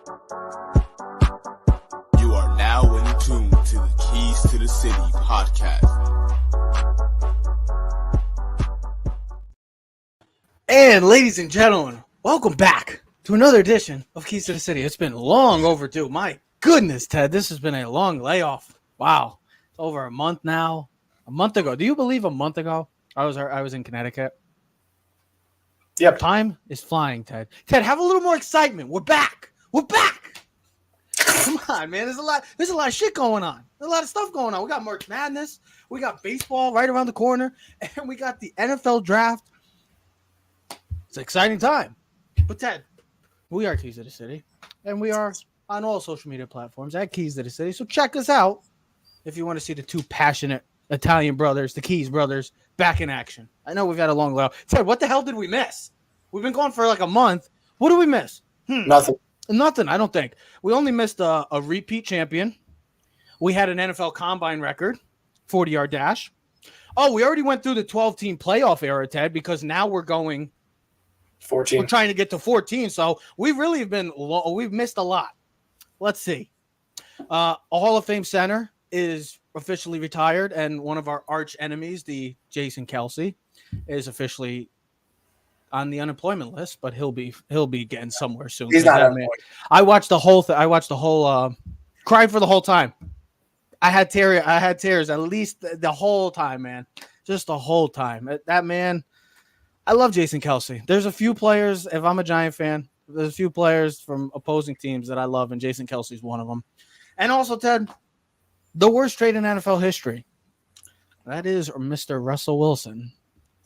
You are now in tune to the Keys to the City podcast. And ladies and gentlemen, welcome back to another edition of Keys to the City. It's been long overdue. My goodness, Ted, this has been a long layoff. Wow. It's over a month now. A month ago. Do you believe a month ago I was in Connecticut? Yep. Time is flying, Ted. Ted, have a little more excitement. We're back. We're back. Come on, man. There's a lot of shit going on. There's a lot of stuff going on. We got March Madness. We got baseball right around the corner. And we got the NFL draft. It's an exciting time. But Ted, we are Keys to the City. And we are on all social media platforms at Keys to the City. So check us out if you want to see the two passionate Italian brothers, the Keys brothers, back in action. I know we've had a long layoff. Ted, what the hell did we miss? We've been gone for like a month. What did we miss? Nothing, I don't think. We only missed a repeat champion. We had an NFL Combine record, 40-yard dash. Oh, we already went through the 12-team playoff era, Ted, because now we're going 14. We're trying to get to 14, so we really have been we've missed a lot. Let's see. A Hall of Fame center is officially retired, and one of our arch enemies, the Jason Kelce, is officially on the unemployment list, but he'll be getting somewhere soon. He's not unemployed. I watched the whole cried for the whole time. I had tears at least the whole time, man. Just the whole time. That man, I love Jason Kelce. There's a few players, if I'm a Giant fan, there's a few players from opposing teams that I love, and Jason Kelce's one of them. And also, Ted, the worst trade in NFL history. That is Mr. Russell Wilson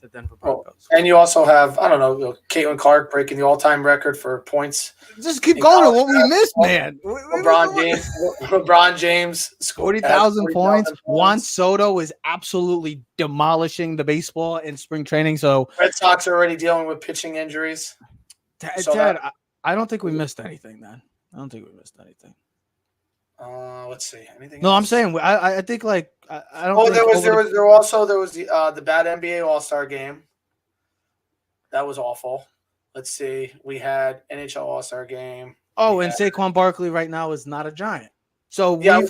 to Denver Broncos. And you also have, I don't know, Caitlin Clark breaking the all-time record for points. Just keep going to what we missed, man. LeBron James scored 40,000 points. Juan Soto is absolutely demolishing the baseball in spring training. So Red Sox are already dealing with pitching injuries. Ted, I don't think we missed anything, man. I don't think we missed anything. Let's see. Anything? No, else? I'm saying I think like I don't. Oh, think there was the bad NBA All-Star game. That was awful. Let's see. We had NHL All-Star game. Oh, and Saquon Barkley right now is not a Giant. So yeah,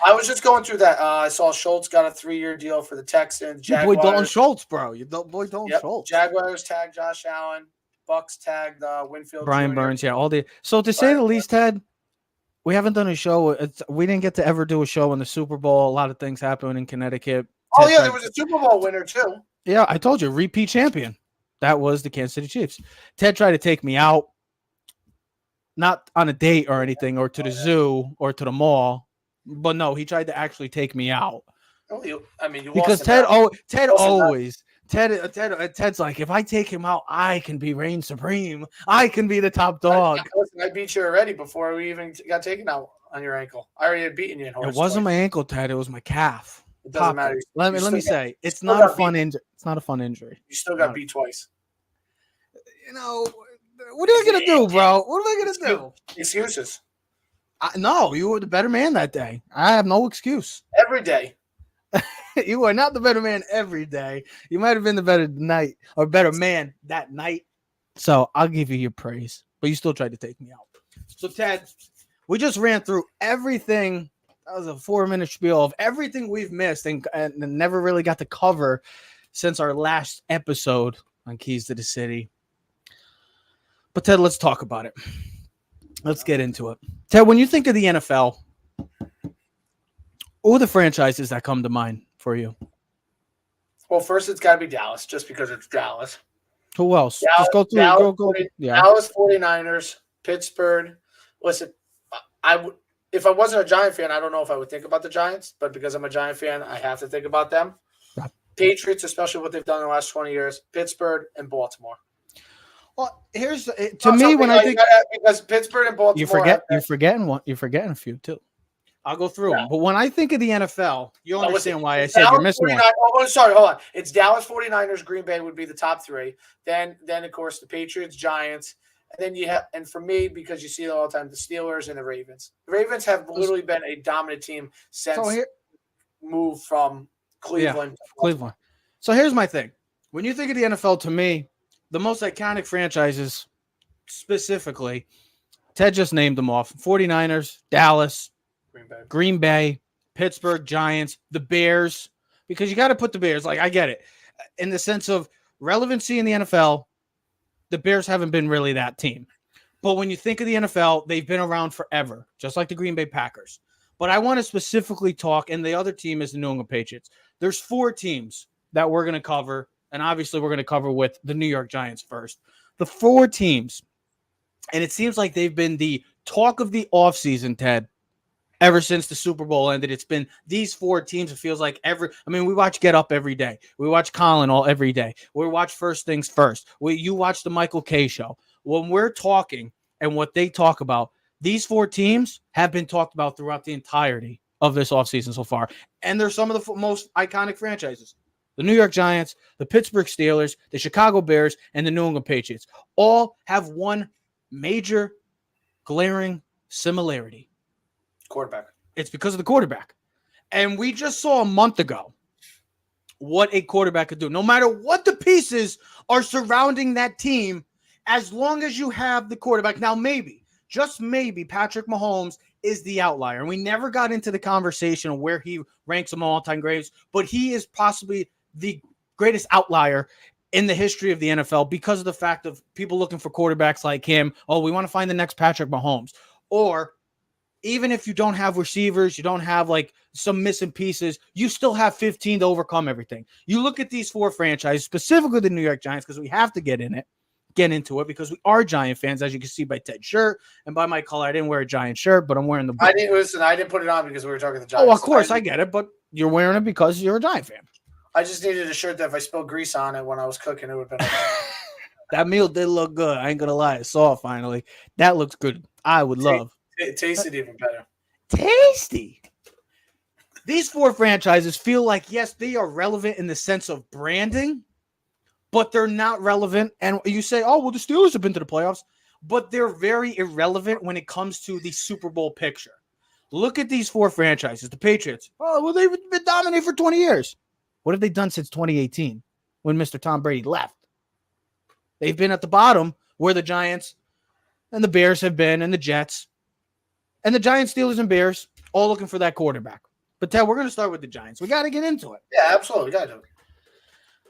I was just going through that. I saw Schultz got a 3-year deal for the Texans. Boy Dalton Schultz, bro. Schultz. Jaguars tagged Josh Allen. Bucks tagged Winfield. Brian Jr. Burns. Yeah, all the. So to say the least, Ted, we haven't done a show. We didn't get to ever do a show in the Super Bowl. A lot of things happened in Connecticut. Oh, yeah, there was a Super Bowl winner, too. Yeah, I told you, repeat champion. That was the Kansas City Chiefs. Ted tried to take me out, not on a date or anything, or to the zoo or to the mall. But no, he tried to actually take me out. Because Ted's like, if I take him out, I can be reign supreme. I can be the top dog. I beat you already before we even got taken out on your ankle. I already had beaten you in horse. It wasn't my ankle, Ted. It was my calf. It doesn't matter. Let me say, it's not a fun injury. It's not a fun injury. You still got beat twice. You know, what are you gonna do, bro? What am I gonna do? Excuses. No, you were the better man that day. I have no excuse. Every day. You are not the better man every day. You might have been the better night or better man that night. So I'll give you your praise, but you still tried to take me out. So Ted, we just ran through everything. That was a 4-minute spiel of everything we've missed and never really got to cover since our last episode on Keys to the City. But Ted, let's talk about it. Let's get into it. Ted, when you think of the NFL, who are the franchises that come to mind for you? Well, first it's got to be Dallas, just because it's Dallas. Who else? Just go through. Dallas 49ers, Pittsburgh. Listen, if I wasn't a Giant fan, I don't know if I would think about the Giants, but because I'm a Giant fan, I have to think about them. Yeah. Patriots, especially what they've done in the last 20 years, Pittsburgh and Baltimore. Well, here's to me when I think because Pittsburgh and Baltimore, you're forgetting a few too. I'll go through them. But when I think of the NFL, you'll understand why I said you're missing one. Oh, sorry, hold on. It's Dallas 49ers, Green Bay would be the top three. Then of course the Patriots, Giants, and then you have, and for me, because you see it all the time, the Steelers and the Ravens. The Ravens have literally been a dominant team since move from Cleveland. Cleveland. So here's my thing. When you think of the NFL, to me, the most iconic franchises specifically, Ted just named them off. 49ers, Dallas, Green Bay. Green Bay, Pittsburgh, Giants, the Bears, because you got to put the Bears, like I get it. In the sense of relevancy in the NFL, the Bears haven't been really that team. But when you think of the NFL, they've been around forever, just like the Green Bay Packers. But I want to specifically talk, and the other team is the New England Patriots. There's 4 teams that we're going to cover, and obviously we're going to cover with the New York Giants first. The 4 teams, and it seems like they've been the talk of the offseason, Ted, ever since the Super Bowl ended. It's been these 4 teams. It feels like we watch Get Up every day. We watch Colin every day. We watch First Things First. You watch the Michael Kay show. When we're talking and what they talk about, these 4 teams have been talked about throughout the entirety of this offseason so far. And they're some of the most iconic franchises. The New York Giants, the Pittsburgh Steelers, the Chicago Bears, and the New England Patriots all have one major glaring similarity. Quarterback. It's because of the quarterback. And we just saw a month ago what a quarterback could do. No matter what the pieces are surrounding that team, as long as you have the quarterback. Now, maybe, just maybe, Patrick Mahomes is the outlier. And we never got into the conversation of where he ranks among all-time greats, but he is possibly the greatest outlier in the history of the NFL because of the fact of people looking for quarterbacks like him. Oh, we want to find the next Patrick Mahomes. Or even if you don't have receivers, you don't have like some missing pieces, you still have 15 to overcome everything. You look at these 4 franchises, specifically the New York Giants, because we have to get into it because we are Giant fans, as you can see by Ted's shirt and by my color. I didn't wear a Giant shirt, but I'm wearing the blue. I didn't put it on because we were talking to the Giants. Oh, of course, I get it, but you're wearing it because you're a Giant fan. I just needed a shirt that if I spilled grease on it when I was cooking, it would have been okay. That meal did look good. I ain't gonna lie. I saw it finally. That looks good. I would love. It tasted even better. Tasty. These 4 franchises feel like, yes, they are relevant in the sense of branding, but they're not relevant. And you say, oh, well, the Steelers have been to the playoffs, but they're very irrelevant when it comes to the Super Bowl picture. Look at these 4 franchises. The Patriots. Oh, well, they've been dominating for 20 years. What have they done since 2018 when Mr. Tom Brady left? They've been at the bottom where the Giants and the Bears have been, and the Jets. And the Giants, Steelers, and Bears all looking for that quarterback. But, Ted, we're going to start with the Giants. We got to get into it. Yeah, absolutely. Got to.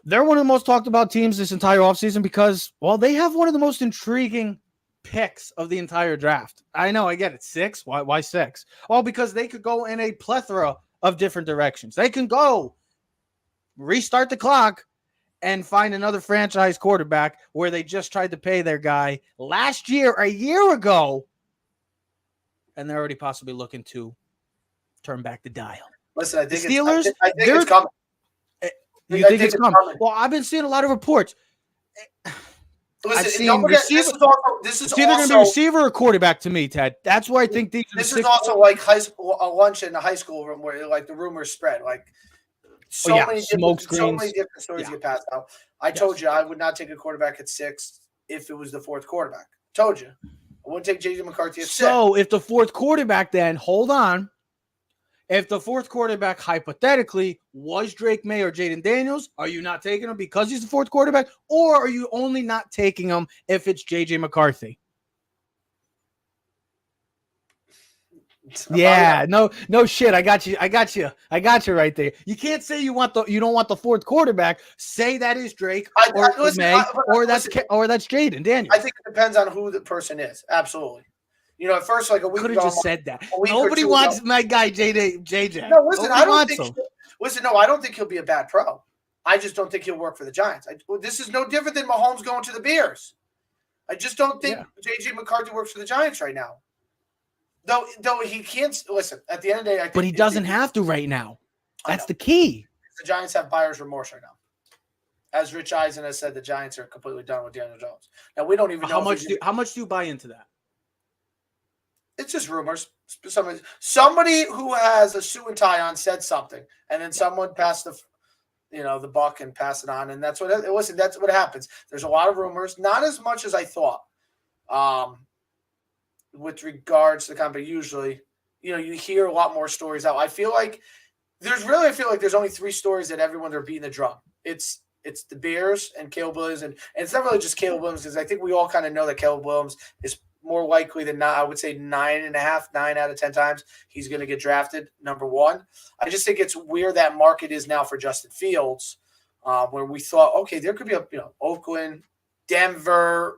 They're one of the most talked about teams this entire offseason because, well, they have one of the most intriguing picks of the entire draft. I know, I get it. 6? Why 6? Well, because they could go in a plethora of different directions. They can go restart the clock and find another franchise quarterback where they just tried to pay their guy last year, a year ago, and they're already possibly looking to turn back the dial. Listen, I think Steelers, I think it's coming. You think it's coming? Well, I've been seeing a lot of reports. Listen, don't forget, this is either going to be receiver or quarterback to me, Ted. That's where I think this is also like high school, a lunch in a high school room where like the rumors spread. Like so many different stories get passed out. I told you I would not take a quarterback at 6 if it was the 4th quarterback. Told you. I wouldn't take J.J. McCarthy at 6. So if the 4th quarterback, then hold on. If the 4th quarterback hypothetically was Drake May or Jaden Daniels, are you not taking him because he's the 4th quarterback? Or are you only not taking him if it's J.J. McCarthy? Yeah, no shit. I got you right there. You can't say you don't want the 4th quarterback. Say that is Drake or May or that's Jaden Daniels. I think it depends on who the person is. Absolutely. You know, at first, like a week could ago, have just said that. Nobody wants my guy JJ. No, listen, I don't think he'll be a bad pro. I just don't think he'll work for the Giants. This is no different than Mahomes going to the Bears. I just don't think JJ McCarthy works for the Giants right now. Though he can't listen. At the end of the day, but he doesn't have to right now. That's the key. The Giants have buyer's remorse right now. As Rich Eisen has said, the Giants are completely done with Daniel Jones. Now we don't even know how much do you buy into that? It's just rumors. Somebody who has a suit and tie on said something, and then someone passed the buck and passed it on, and that's what happens. There's a lot of rumors, not as much as I thought. With regards to the company, usually, you hear a lot more stories out. I feel like there's only 3 stories that everyone are beating the drum. It's the Bears and Caleb Williams, and it's not really just Caleb Williams because I think we all kind of know that Caleb Williams is more likely than not, I would say 9.5, 9 out of 10 times he's going to get drafted number one. I just think it's where that market is now for Justin Fields, where we thought, okay, there could be Oakland, Denver,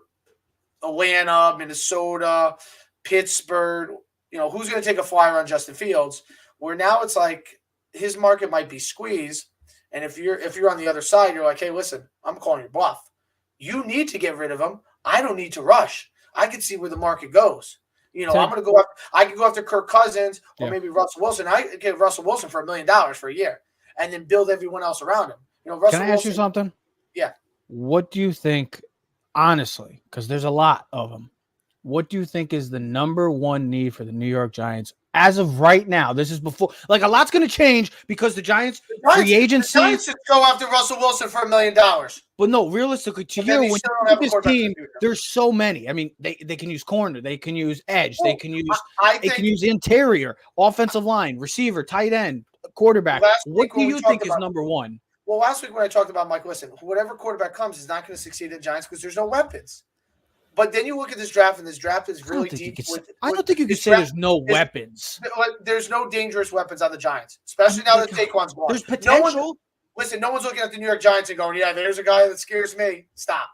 Atlanta, Minnesota, Pittsburgh. Who's going to take a flyer on Justin Fields? Where now it's like his market might be squeezed, and if you're on the other side, you're like, hey, listen, I'm calling your bluff. You need to get rid of him. I don't need to rush. I can see where the market goes. I'm going to go up. I can go after Kirk Cousins or maybe Russell Wilson. I could get Russell Wilson for $1 million for a year, and then build everyone else around him. Russell Can I ask you something? Yeah. What do you think, honestly, because there's a lot of them, what do you think is the number one need for the New York Giants as of right now? This is before, like, a lot's going to change because the Giants free agency. The Giants should go after Russell Wilson for $1 million. But no, realistically, to you, when you look at this team, there's so many. I mean, they can use corner, they can use edge, they can use interior, offensive line, receiver, tight end, quarterback. What do you think is number one? Well, last week when I talked about Mike, listen, whatever quarterback comes is not going to succeed at the Giants because there's no weapons. But then you look at this draft, and this draft is really deep. I don't think you can say there's no weapons. There's no dangerous weapons on the Giants, especially now that Saquon's gone. There's potential. No one's looking at the New York Giants and going, yeah, there's a guy that scares me. Stop.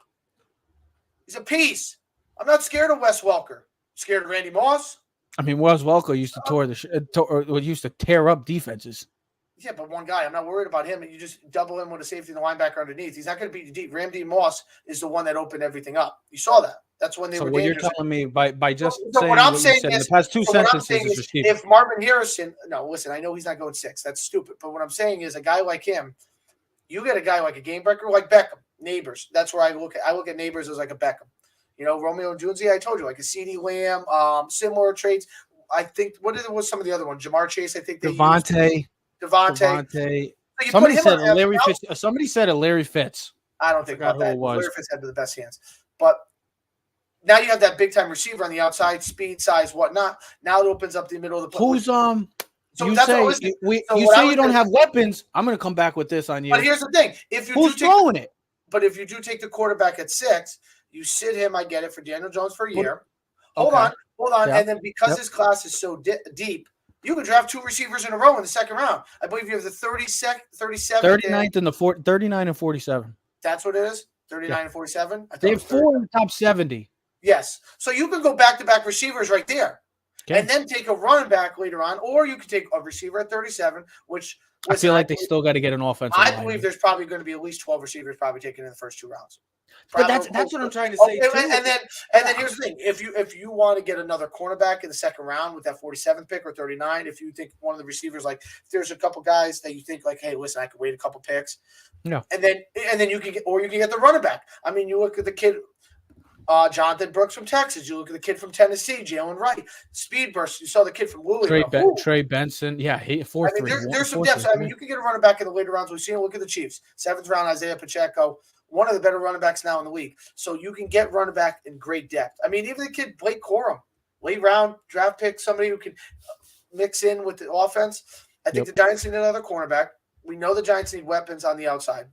He's a piece. I'm not scared of Wes Welker. I'm scared of Randy Moss. I mean, Wes Welker used to used to tear up defenses. Yeah, but one guy. I'm not worried about him. And you just double him with a safety and the linebacker underneath. He's not going to beat you deep. Randy Moss is the one that opened everything up. You saw that. That's when they were dangerous. So what you're telling me by just saying what I'm saying is, in the past two sentences is if Marvin Harrison – no, listen, I know he's not going 6. That's stupid. But what I'm saying is a guy like him, you get a guy like a game breaker like Beckham, Neighbors. That's where I look at Neighbors as like a Beckham. Romeo Jonesy, I told you, like a CeeDee Lamb, similar traits. I think – what was some of the other ones? Jamar Chase, I think they Devontae. Somebody said a Larry Fitz. I don't think about that. Larry Fitz had the best hands. But now you have that big time receiver on the outside, speed, size, whatnot. Now it opens up the middle of the play. Who's you say you don't have weapons. I'm going to come back with this on you. But here's the thing: who's throwing it? But if you do take the quarterback at 6, you sit him. I get it for Daniel Jones for a year. Hold on, yep. And then because his class is so deep, you could draft 2 receivers in a row in the second round. I believe you have the 37th, 39th, and the 39 and 47. That's what it is. 39 and 47. They have 4 in the top 70. Yes. So you can go back-to-back receivers right there. Okay. And then take a running back later on, or you could take a receiver at 37, which I feel like they still got to get an offensive line. I believe there's probably going to be at least 12 receivers probably taken in the first 2 rounds. But that's what I'm trying to say. Okay, and then here's the thing: if you want to get another cornerback in the second round with that 47th pick or 39, if you think one of the receivers, like if there's a couple guys that you think like, hey, listen, I could wait a couple picks, no, and then you can get the running back. I mean, you look at the kid. Jonathan Brooks from Texas. You look at the kid from Tennessee, Jalen Wright. Speed burst. You saw the kid from Louisville. Trey Benson. Yeah, there's some depth. I mean, you can get a running back in the later rounds. We've seen it. Look at the Chiefs. 7th round, Isaiah Pacheco. One of the better running backs now in the league. So you can get running back in great depth. I mean, even the kid Blake Corum, late round draft pick, somebody who can mix in with the offense. I think the Giants need another cornerback. We know the Giants need weapons on the outside.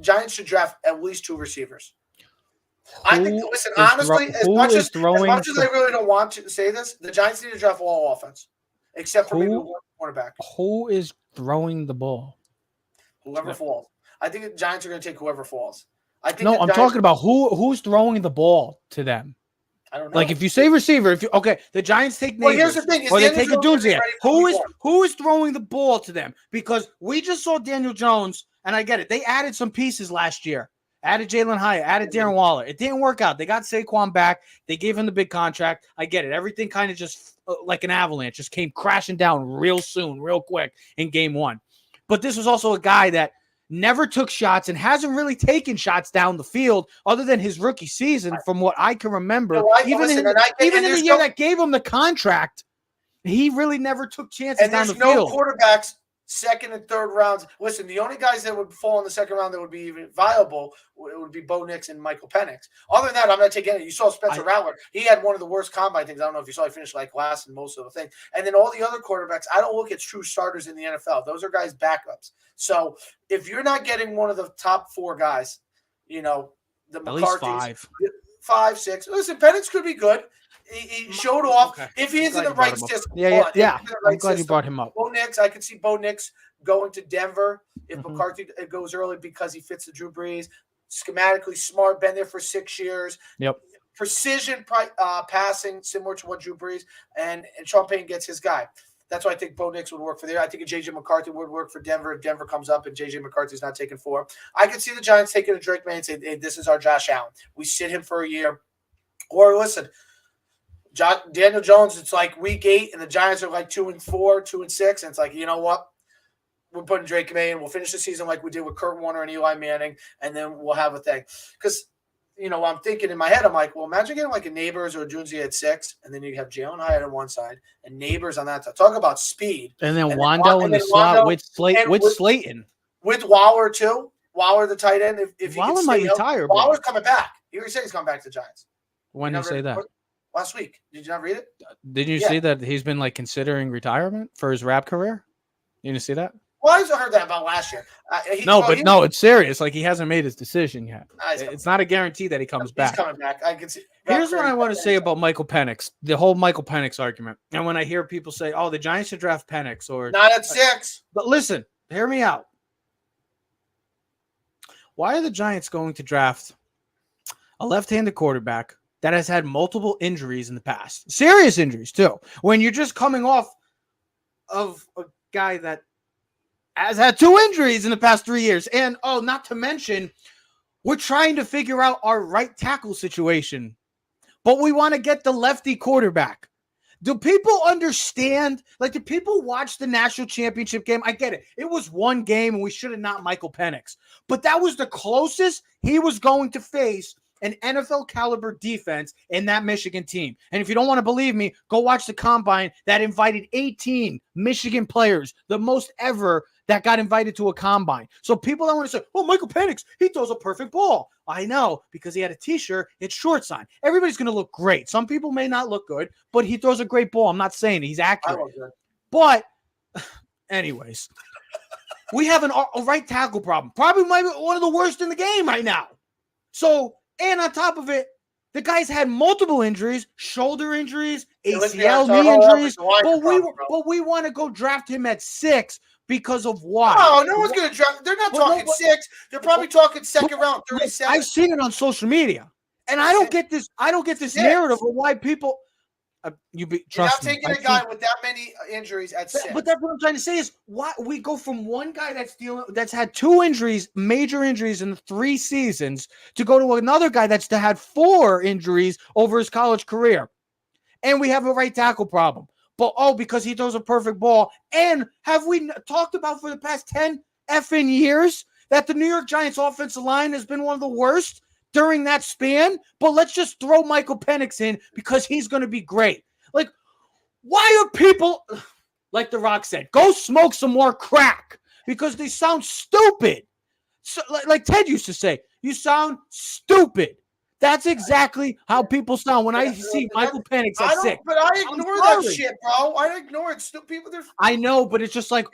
Giants should draft at least 2 receivers. I think, listen, honestly, as much as I really don't want to say this, the Giants need to draft all offense, except for maybe one cornerback. Who is throwing the ball? Whoever falls. I think the Giants are going to take whoever falls. I'm talking about who's throwing the ball to them. I don't know. Like if you say receiver, the Giants take Neighbors, well, here's the thing, or they take a Jonesy. Who is throwing the ball to them? Because we just saw Daniel Jones, and I get it. They added some pieces last year. Added Jalen Hyatt, added Darren Waller. It didn't work out. They got Saquon back. They gave him the big contract. I get it. Everything kind of just like an avalanche just came crashing down real soon, real quick in game 1. But this was also a guy that never took shots and hasn't really taken shots down the field other than his rookie season, from what I can remember. Even in the year that gave him the contract, he really never took chances down the field. And there's no quarterbacks second and third rounds. Listen, the only guys that would fall in the second round that would be even viable would be Bo Nix and Michael Penix. Other than that, I'm not taking it. You saw Spencer Rattler. He had one of the worst combine things. I don't know if you saw. He finished like last in most of the thing. And then all the other quarterbacks, I don't look at true starters in the NFL. Those are guys backups. So if you're not getting one of the top 4 guys, the McCarthy's, 5, 6. Listen, Penix could be good. He showed off. Okay. If he is in the right system, I'm glad you brought him up. Bo Nix, I could see Bo Nix going to Denver if Mhm. McCarthy goes early because he fits the Drew Brees. Schematically smart, been there for 6 years. Yep. Precision passing, similar to what Drew Brees and Sean Payton gets his guy. That's why I think Bo Nix would work for there. I think J.J. McCarthy would work for Denver if Denver comes up and J.J. McCarthy's not taking 4. I could see the Giants taking a Drake May and say, hey, this is our Josh Allen. We sit him for a year. Or listen, Daniel Jones, it's like week 8, and the Giants are like 2-4, 2-6, and it's like, you know what? We're putting Drake May in. We'll finish the season like we did with Kurt Warner and Eli Manning, and then we'll have a thing. Because, I'm thinking in my head, I'm like, well, imagine getting like a Neighbors or a Junzi at 6, and then you have Jalen Hyatt on one side and Neighbors on that side. Talk about speed. And then Wando in the slot with Slayton. With Waller, too. Waller, the tight end. If Waller might retire. Waller's coming back. You already said he's coming back to the Giants. When did you say that? Last week. Did you not read it? Didn't you see that he's been like considering retirement for his rap career? You didn't see that? Well, I heard that about last year. No, it's serious. Like he hasn't made his decision yet. It's not a guarantee that he comes back. He's coming back. I can see. Here's what I want to say about Michael Penix, the whole Michael Penix argument. And when I hear people say, "Oh, the Giants should draft Penix," or not at 6. But listen, hear me out. Why are the Giants going to draft a left-handed quarterback that has had multiple injuries in the past? Serious injuries, too. When you're just coming off of a guy that has had 2 injuries in the past 3 years. And, not to mention, we're trying to figure out our right tackle situation. But we want to get the lefty quarterback. Do people understand? Like, do people watch the national championship game? I get it. It was one game, and we should have not Michael Penix. But that was the closest he was going to face an NFL caliber defense in that Michigan team. And if you don't want to believe me, go watch the combine that invited 18 Michigan players, the most ever that got invited to a combine. So people don't want to say, oh, Michael Penix, he throws a perfect ball. I know, because he had a t-shirt, it's shorts on. Everybody's going to look great. Some people may not look good, but he throws a great ball. I'm not saying he's accurate. But anyways, we have a right tackle problem. Probably might be one of the worst in the game right now. So, and on top of it, the guy's had multiple injuries, shoulder injuries, ACL, knee injuries, but we want to go draft him at 6 because of why? Oh, no one's going to draft. They're not talking 6. They're probably talking second round, 37. I've seen it on social media, and I don't get this. I don't get this narrative of why people. You're not taking a guy with that many injuries at 6. But that's what I'm trying to say is why we go from one guy that's had 2 injuries, major injuries in the 3 seasons, to go to another guy that's had 4 injuries over his college career, and we have a right tackle problem. But because he throws a perfect ball, and have we talked about for the past 10 effing years that the New York Giants offensive line has been one of the worst during that span? But let's just throw Michael Penix in because he's going to be great. Like, why are people, like The Rock said, go smoke some more crack because they sound stupid. So, like Ted used to say, you sound stupid. That's exactly how people sound when I see Michael Penix at 6. But I ignore that shit, bro. I ignore it. People, I know, but it's just like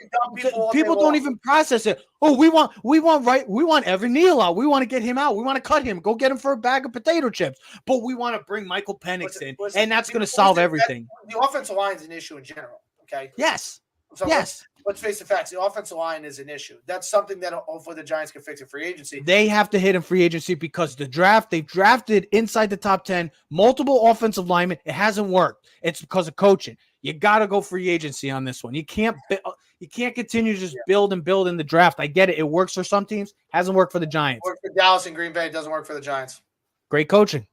people don't even process it. Oh, we want Evan Neal out. We want to get him out. We want to cut him. Go get him for a bag of potato chips. But we want to bring Michael Penix in, and that's going to solve everything. The offensive line is an issue in general. Okay. Yes. So yes. Let's face the facts. The offensive line is an issue. That's something that hopefully the Giants can fix in free agency. They have to hit in free agency because they've drafted inside the top 10, multiple offensive linemen. It hasn't worked. It's because of coaching. You got to go free agency on this one. You can't continue to just build and build in the draft. I get it. It works for some teams. Hasn't worked for the Giants. It worked for Dallas and Green Bay. It doesn't work for the Giants. Great coaching.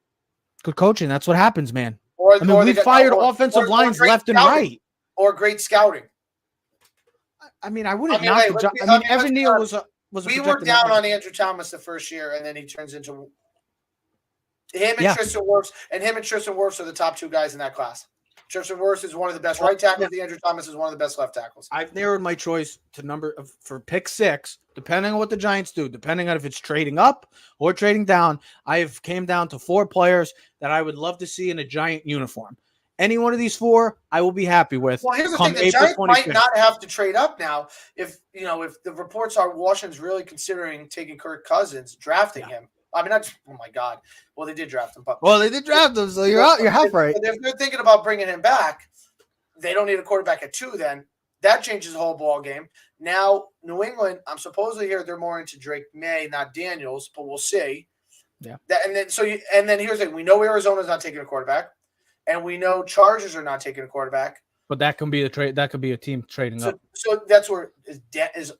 Good coaching. That's what happens, man. We fired offensive lines left and right. Or great scouting. I mean, I wouldn't knock the job. I mean, Evan Neal was a we were down on Andrew Thomas the first year, and then he turns into him and Tristan Wirfs. And him and Tristan Wirfs are the top 2 guys in that class. Tristan Wirfs is one of the best right tackles. Andrew Thomas is one of the best left tackles. I've narrowed my choice to for pick 6, depending on what the Giants do, depending on if it's trading up or trading down. I have came down to 4 players that I would love to see in a Giant uniform. Any one of these 4, I will be happy with. Well, here's the thing: the Giants might not have to trade up now if the reports are Washington's really considering taking Kirk Cousins, drafting him. I mean, not. Oh my God. Well, they did draft him, but they did draft him, so you're out. You're half right. If they're thinking about bringing him back, they don't need a quarterback at 2. Then that changes the whole ball game. Now, New England, I'm supposedly here. They're more into Drake May, not Daniels, but we'll see. Yeah. And then here's the thing: we know Arizona's not taking a quarterback, and we know Chargers are not taking a quarterback. But that can be a trade. That could be a team trading up. So that's where is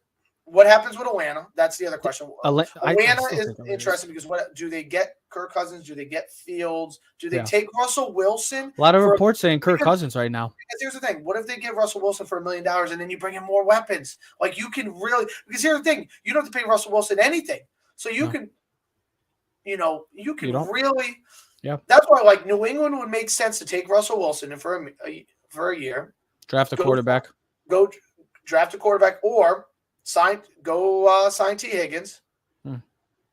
what happens with Atlanta? That's the other question. Atlanta is interesting because what do they get? Kirk Cousins? Do they get Fields? Do they take Russell Wilson? A lot of reports saying Kirk Cousins right now. Because here's the thing: what if they give Russell Wilson for $1 million and then you bring in more weapons? Like you can really because here's the thing: you don't have to pay Russell Wilson anything, so you can, you really. Yeah. That's why like New England would make sense to take Russell Wilson for a year. Draft a quarterback. Go draft a quarterback or sign T. Higgins.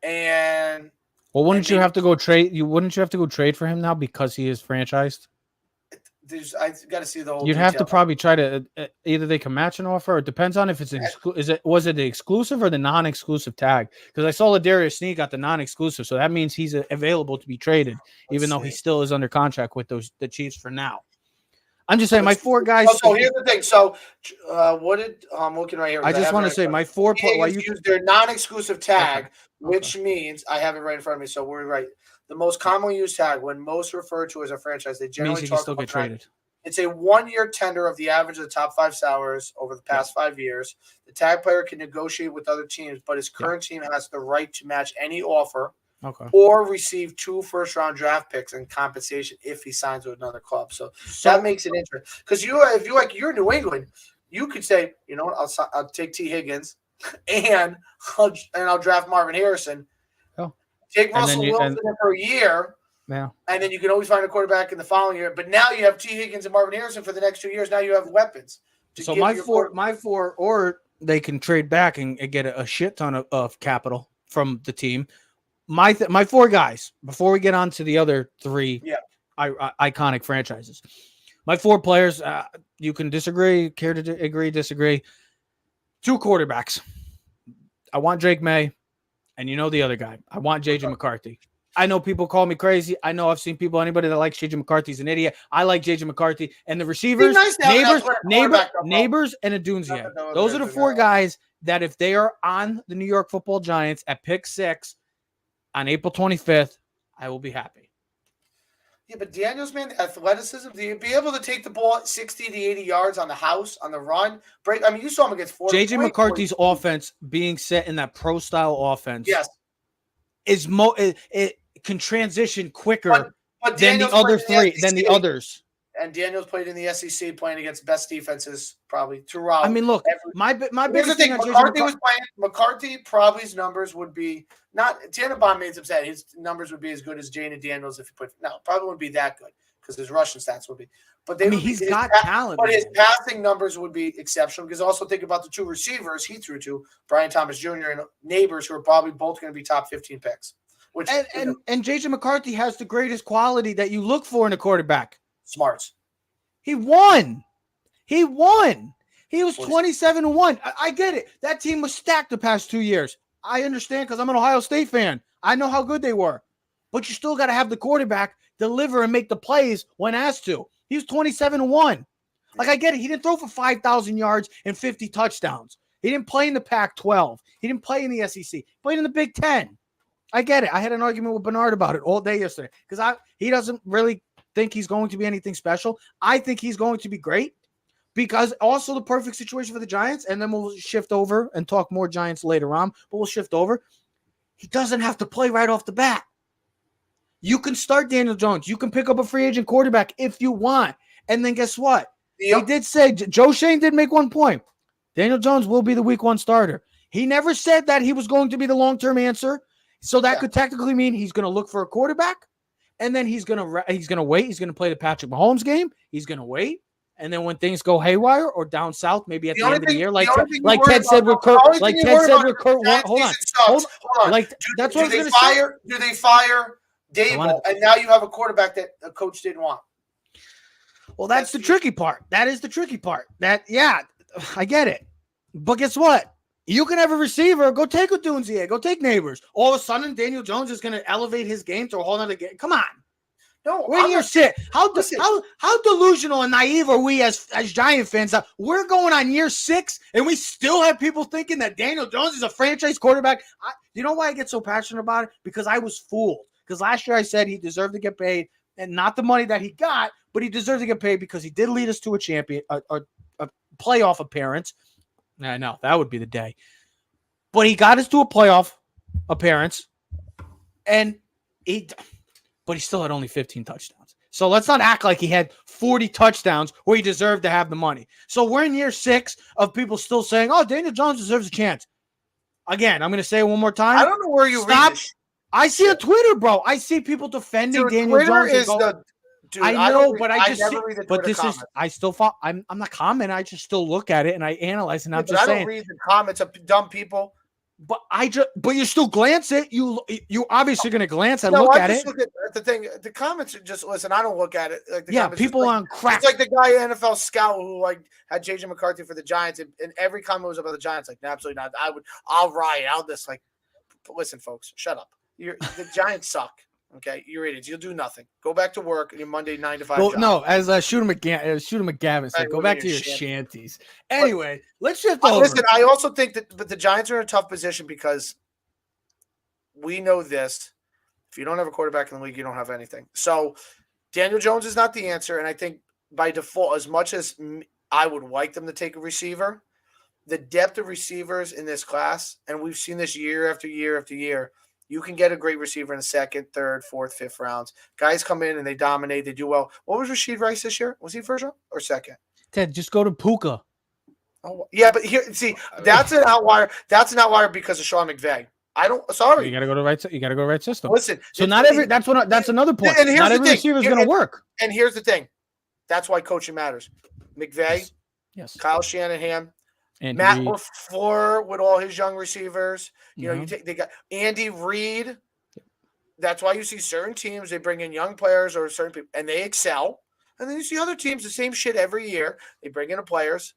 And wouldn't you have to go trade? Wouldn't you have to go trade for him now because he is franchised? I got to see the whole. You'd have to probably try to either they can match an offer. Or it depends on if it's an was it the exclusive or the non-exclusive tag? Because I saw Ladarius Sneed got the non-exclusive, so that means he's available to be traded, even though he still is under contract with the Chiefs for now. I'm just saying my 4 guys. So here's the thing. So what did I'm looking right here? I just want to say my 4 use their non-exclusive tag, which means I have it right in front of me. So we're right. The most commonly used tag, when most referred to as a franchise, they generally means he can still get traded. It's a 1-year tender of the average of the top 5 salaries over the past 5 years. The tag player can negotiate with other teams, but his current team has the right to match any offer or receive 2 first-round draft picks and compensation if he signs with another club. So that makes it interesting. Because you're New England, you could say, you know what, I'll take T. Higgins and I'll draft Marvin Harrison. Take Russell Wilson for a year, and then you can always find a quarterback in the following year. But now you have T. Higgins and Marvin Harrison for the next 2 years. Now you have weapons. So my four, or they can trade back and get a shit ton of capital from the team. My 4 guys, before we get on to the other 3 iconic franchises, my 4 players, you can disagree, care to agree, disagree. 2 quarterbacks. I want Drake May. And you know the other guy. I want J.J. McCarthy. I know people call me crazy. I know I've seen anybody that likes J.J. McCarthy's an idiot. I like J.J. McCarthy. And the receivers, neighbors, and Adunze. Those are the 4 guys that if they are on the New York Football Giants at pick 6 on April 25th, I will be happy. Yeah, but Daniels, man, the athleticism, to be able to take the ball 60 to 80 yards on the house, on the run, break. I mean, you saw him against 4. J.J. McCarthy's offense being set in that pro-style offense it can transition quicker than the other 3, than the others. And Daniels played in the SEC, playing against best defenses probably throughout. I mean, look, my biggest thing on McCarthy was playing. McCarthy probably's numbers would be not. Tannenbaum made some sense. His numbers would be as good as Jane Daniels if he put. No, probably wouldn't be that good because his rushing stats would be. But he's got talent. But his passing numbers would be exceptional because also think about the 2 receivers he threw to, Brian Thomas Jr. and Neighbors, who are probably both going to be top 15 picks. Which and J.J. McCarthy has the greatest quality that you look for in a quarterback. Smarts. He won. He was 27-1. I get it. That team was stacked the past 2 years. I understand because I'm an Ohio State fan. I know how good they were. But you still got to have the quarterback deliver and make the plays when asked to. He was 27-1. Like, I get it. He didn't throw for 5,000 yards and 50 touchdowns. He didn't play in the Pac-12. He didn't play in the SEC. He played in the Big Ten. I get it. I had an argument with Bernard about it all day yesterday because he doesn't really think he's going to be anything special. I think he's going to be great because also the perfect situation for the Giants, and then we'll shift over and talk more Giants later on, but we'll shift over. He doesn't have to play right off the bat. You can start Daniel Jones. You can pick up a free agent quarterback if you want. And then guess what? They did say, Joe Shane did make one point. Daniel Jones will be the week 1 starter. He never said that he was going to be the long-term answer. So that could technically mean he's going to look for a quarterback, and then he's going to wait. He's going to play the Patrick Mahomes game. He's going to wait, and then when things go haywire or down south, maybe at the end of the year, like Ted said with Kurt. Hold on. Like that's what I was going to say. Do they fire Dable, and now you have a quarterback that a coach didn't want? Well, that's the tricky part. That is the tricky part. I get it, but guess what? You can have a receiver. Go take Odunze. Go take Neighbors. All of a sudden, Daniel Jones is going to elevate his game to a whole other game. Come on. No, We're in year 6. How delusional and naive are we as Giant fans that we're going on year 6 and we still have people thinking that Daniel Jones is a franchise quarterback? You know why I get so passionate about it? Because I was fooled. Because last year I said he deserved to get paid, and not the money that he got, but he deserved to get paid because he did lead us to a playoff appearance. I know that would be the day, but he got us to a playoff appearance, but he still had only 15 touchdowns. So let's not act like he had 40 touchdowns where he deserved to have the money. So we're in year 6 of people still saying, "Oh, Daniel Jones deserves a chance." Again, I'm going to say it one more time. I don't know where you read this. I see on Twitter, bro. I see people defending Daniel Jones. Dude, I know, but I just never read the Twitter comments. I still thought I'm not commenting. I just still look at it and I analyze, and I'm just saying. I don't read the comments of dumb people. But you still glance it. You obviously going to glance and look at it. Look at the thing. The comments are just listen. I don't look at it. Like the people on crack. It's like the guy NFL scout who had JJ McCarthy for the Giants, and every comment was about the Giants. Like, no, absolutely not. I'll riot. I'll just listen, folks, shut up. The Giants suck. Okay, you're idiots. You'll do nothing. Go back to work in your Monday 9 to 5 job. No, as Shooter McGavin said, go back to your shanties. Anyway, let's shift over. Listen, I also think that the Giants are in a tough position because we know this. If you don't have a quarterback in the league, you don't have anything. So Daniel Jones is not the answer, and I think by default, as much as I would like them to take a receiver, the depth of receivers in this class, and we've seen this year after year after year, you can get a great receiver in the 2nd, 3rd, 4th, 5th rounds. Guys come in and they dominate. They do well. What was Rashid Rice this year? Was he first round or 2nd? Ted, just go to Puka. Oh, yeah, but here, see, that's an outlier. That's an outlier because of Sean McVay. Sorry. You got to go to right. You got to go right system. Listen. So that's another point. And here's not the every thing. receiver is going to work. And here's the thing. That's why coaching matters. McVay, yes. Kyle Shanahan, and Matt Reed. LaFleur with all his young receivers. They got Andy Reid. That's why you see certain teams, they bring in young players or certain people, and they excel. And then you see other teams, the same shit every year. They bring in the players.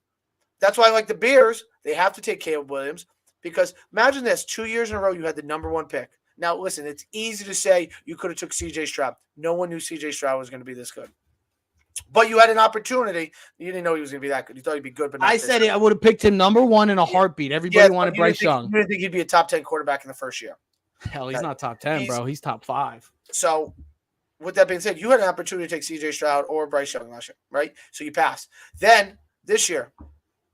That's why, like the Bears, they have to take Caleb Williams because imagine this, 2 years in a row you had the number 1 pick. Now, listen, it's easy to say you could have took C.J. Stroud. No one knew C.J. Stroud was going to be this good. But you had an opportunity. You didn't know he was going to be that good. You thought he'd be good, but not I said I would have picked him number 1 in a heartbeat. Everybody wanted Bryce Young. You didn't think he'd be a top 10 quarterback in the first year. Hell, he's not top 10, bro. He's top 5. So, with that being said, you had an opportunity to take C.J. Stroud or Bryce Young last year, right? So you passed. Then this year,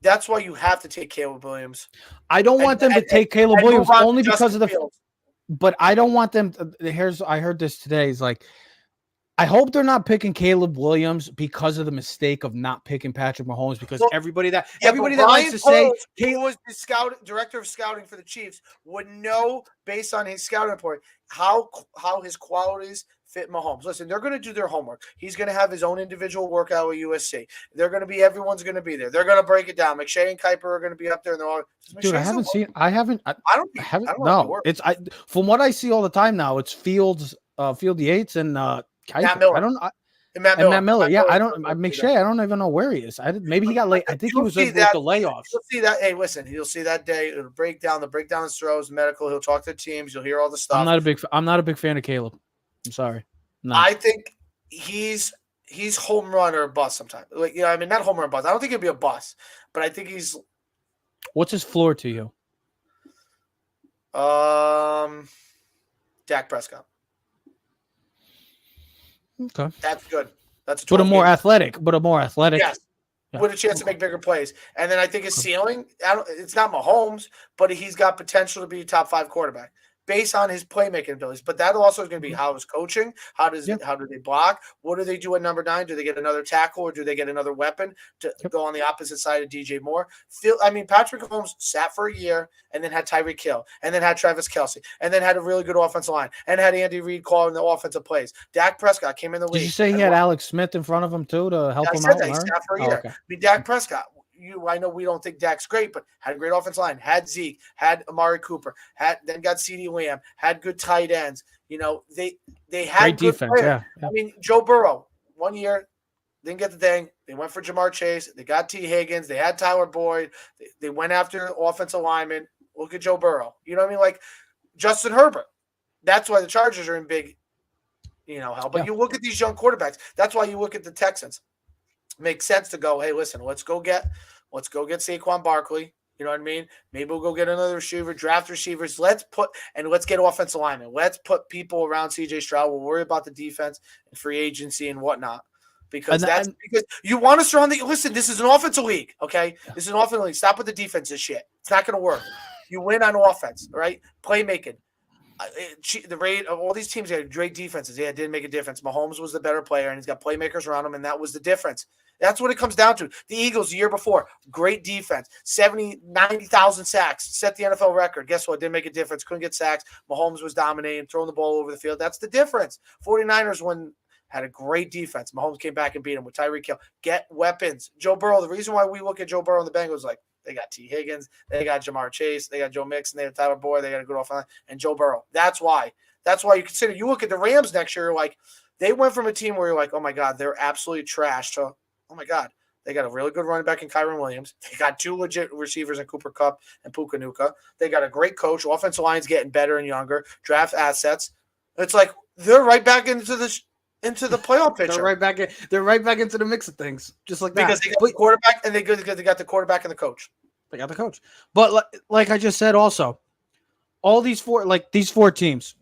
that's why you have to take Caleb Williams. I don't want them to take Caleb Williams only because of the Fields. But I don't want them. I heard this today. Is like, I hope they're not picking Caleb Williams because of the mistake of not picking Patrick Mahomes. Because everybody that likes to say he was the director of scouting for the Chiefs would know based on his scouting report how his qualities fit Mahomes. Listen, they're going to do their homework. He's going to have his own individual workout with USC. Everyone's going to be there. They're going to break it down. McShay and Kuiper are going to be up there, and they're all. Dude, I haven't. No, it's from what I see all the time now. It's Field Yates and Kuiper. Matt Miller. Matt Miller. Yeah, I don't. McShay. I don't even know where he is. Maybe he got late. I think he was with the layoffs. You'll see that. Hey, listen. You'll see that day. It'll break down. They'll break down his throws, medical. He'll talk to teams. You'll hear all the stuff. I'm not a big fan of Caleb. I'm sorry. No. I think he's home run or bust sometimes. Not home run bust. I don't think he'll be a bust, but I think he's. What's his floor to you? Dak Prescott. Okay, that's good. That's a more athletic. Yes, yeah. With a chance to make bigger plays. And then I think his ceiling. It's not Mahomes, but he's got potential to be a top 5 quarterback based on his playmaking abilities. But that also is going to be how is coaching. How do they block? What do they do at number 9? Do they get another tackle or do they get another weapon to go on the opposite side of DJ Moore? Patrick Mahomes sat for a year and then had Tyreek Hill and then had Travis Kelce and then had a really good offensive line and had Andy Reid calling the offensive plays. Dak Prescott came in the league. Did you say he had Alex Smith in front of him too to help him out? He sat for a year. Okay. Dak Prescott. I know we don't think Dak's great, but had a great offensive line, had Zeke, had Amari Cooper, then got CeeDee Lamb, had good tight ends. They had great good defense. players. Yeah. Joe Burrow, 1 year, didn't get the thing. They went for Jamar Chase. They got T. Higgins. They had Tyler Boyd. They went after offensive linemen. Look at Joe Burrow. You know what I mean? Like Justin Herbert. That's why the Chargers are in big, hell. But you look at these young quarterbacks. That's why you look at the Texans. It makes sense to go, hey, listen, let's go get Saquon Barkley. You know what I mean? Maybe we'll go get another receiver, draft receivers. Let's get offensive linemen. Let's put people around CJ Stroud. We'll worry about the defense and free agency and whatnot. Because because you want to surround listen, this is an offensive league, okay? Yeah. This is an offensive league. Stop with the defensive shit. It's not going to work. You win on offense, right? Playmaking. The rate of all these teams had great defenses. Yeah, it didn't make a difference. Mahomes was the better player, and he's got playmakers around him, and that was the difference. That's what it comes down to. The Eagles the year before, great defense, 90,000 sacks, set the NFL record. Guess what? Didn't make a difference. Couldn't get sacks. Mahomes was dominating, throwing the ball over the field. That's the difference. 49ers had a great defense. Mahomes came back and beat him with Tyreek Hill. Get weapons. Joe Burrow, the reason why we look at Joe Burrow and the Bengals like, they got T. Higgins, they got Jamar Chase, they got Joe Mixon, they got Tyler Boyd, they got a good offense, and Joe Burrow. That's why. That's why you look at the Rams next year, like they went from a team where you're like, oh my God, they're absolutely trash to, oh my God, they got a really good running back in Kyron Williams. They got two legit receivers in Cooper Kupp and Puka Nacua. They got a great coach. Offensive line's getting better and younger. Draft assets. It's like they're right back into the playoff picture. They're right back into the mix of things, just like that. Because they got the quarterback, and they got the quarterback and the coach. They got the coach. But like I just said, also, all these four teams,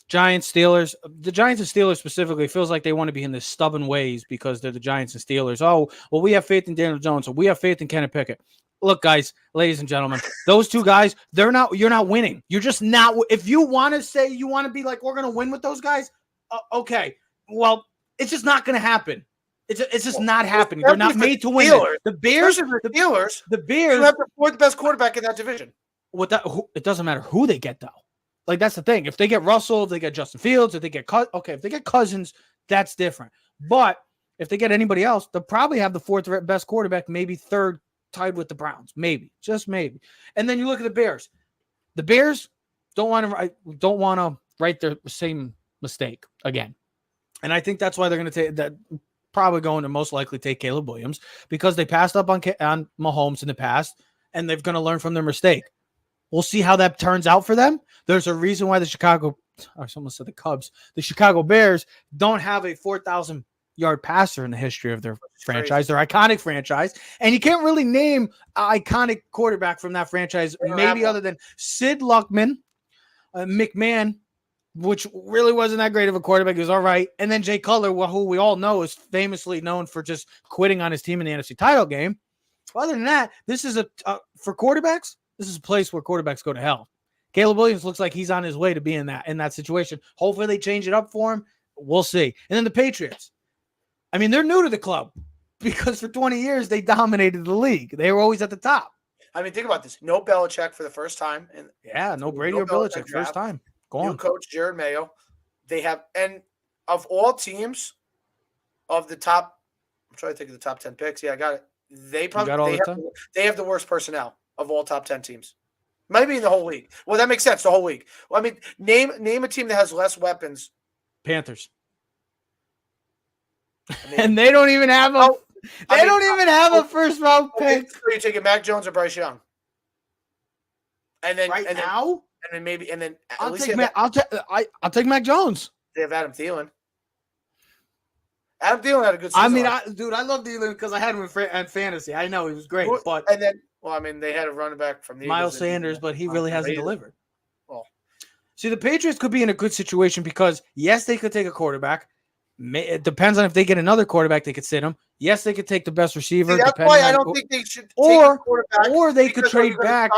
Giants, Steelers, the Giants and Steelers specifically feels like they want to be in the stubborn ways because they're the Giants and Steelers. Oh, well, we have faith in Daniel Jones, or we have faith in Kenny Pickett. Look, guys, ladies and gentlemen, those two guys, you're not winning. You're just not. If you want to say you want to be like, we're going to win with those guys, okay. Well, it's just not going to happen. It's just not happening. They're not made to win. The Bears have the fourth best quarterback in that division. It doesn't matter who they get, though. Like, that's the thing. If they get Russell, if they get Justin Fields, if they get Cousins, that's different. But if they get anybody else, they'll probably have the fourth best quarterback, maybe third, tied with the Browns, maybe, just maybe. And then you look at the Bears. The Bears don't want to write their same mistake again. And I think that's why they're going to take that. Probably going to most likely take Caleb Williams because they passed up on Mahomes in the past, and they're going to learn from their mistake. We'll see how that turns out for them. There's a reason why the Chicago Bears don't have a 4,000-yard passer in the history of their franchise, their iconic franchise. And you can't really name an iconic quarterback from that franchise, maybe other than Sid Luckman, McMahon, which really wasn't that great of a quarterback. He was all right. And then Jay Cutler, who we all know is famously known for just quitting on his team in the NFC title game. Other than that, this is for quarterbacks, this is a place where quarterbacks go to hell. Caleb Williams looks like he's on his way to be in that situation. Hopefully they change it up for him. We'll see. And then the Patriots. I mean, they're new to the club because for 20 years they dominated the league. They were always at the top. I mean, think about this. No Belichick for the first time. No Brady or Belichick first time. New coach Jared Mayo. They have, and of all teams, of the top, I'm trying to think of the top 10 picks. Yeah, I got it. They have the worst personnel of all top 10 teams. Maybe in the whole league. Well, that makes sense. The whole league. Well, I mean, name a team that has less weapons. Panthers. And they don't even have a first round pick. So you taking Mac Jones or Bryce Young? And then now. And then I'll take Mac Jones. They have Adam Thielen. Adam Thielen had a good season. I mean, I love Thielen because I had him in fantasy. I know he was great, but they had a running back from the Miles Sanders, but he really hasn't delivered. Well, see, the Patriots could be in a good situation because yes, they could take a quarterback. It depends on if they get another quarterback, they could sit him. Yes, they could take the best receiver. See, that's why I don't think they should. Or they could trade back.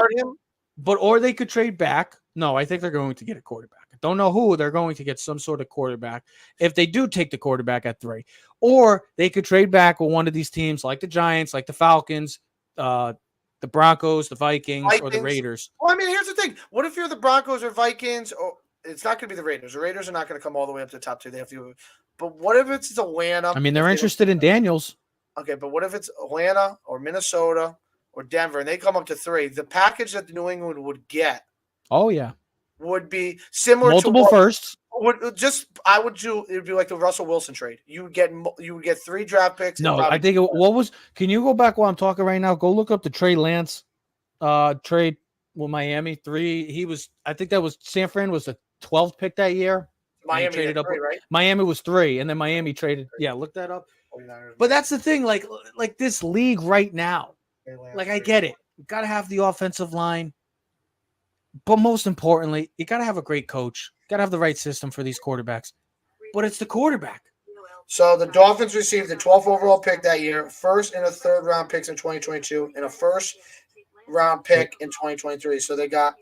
Or they could trade back. No, I think they're going to get a quarterback. I don't know who. They're going to get some sort of quarterback if they do take the quarterback at 3. Or they could trade back with one of these teams like the Giants, like the Falcons, the Broncos, the Vikings, or the Raiders. Well, I mean, here's the thing. What if you're the Broncos or Vikings? Or it's not going to be the Raiders. The Raiders are not going to come all the way up to the top 2. They have to. But what if it's Atlanta? I mean, they're interested in Daniels. Okay, but what if it's Atlanta or Minnesota or Denver, and they come up to 3? The package that New England would get. Oh, yeah. would be similar multiple to firsts. It'd be like the Russell Wilson trade. You would get 3 draft picks. No, I think what was. Can you go back while I'm talking right now? Go look up the Trey Lance trade with Miami. 3. I think that was San Fran was the 12th pick that year. Miami traded up. 3, right? Miami was 3, and then Miami traded. Yeah, look that up. But that's the thing, like this league right now. Like I get it. You got to have the offensive line. But most importantly, you got to have a great coach. Got to have the right system for these quarterbacks. But it's the quarterback. So the Dolphins received the 12th overall pick that year, first and a third round picks in 2022, and a first round pick in 2023. So they got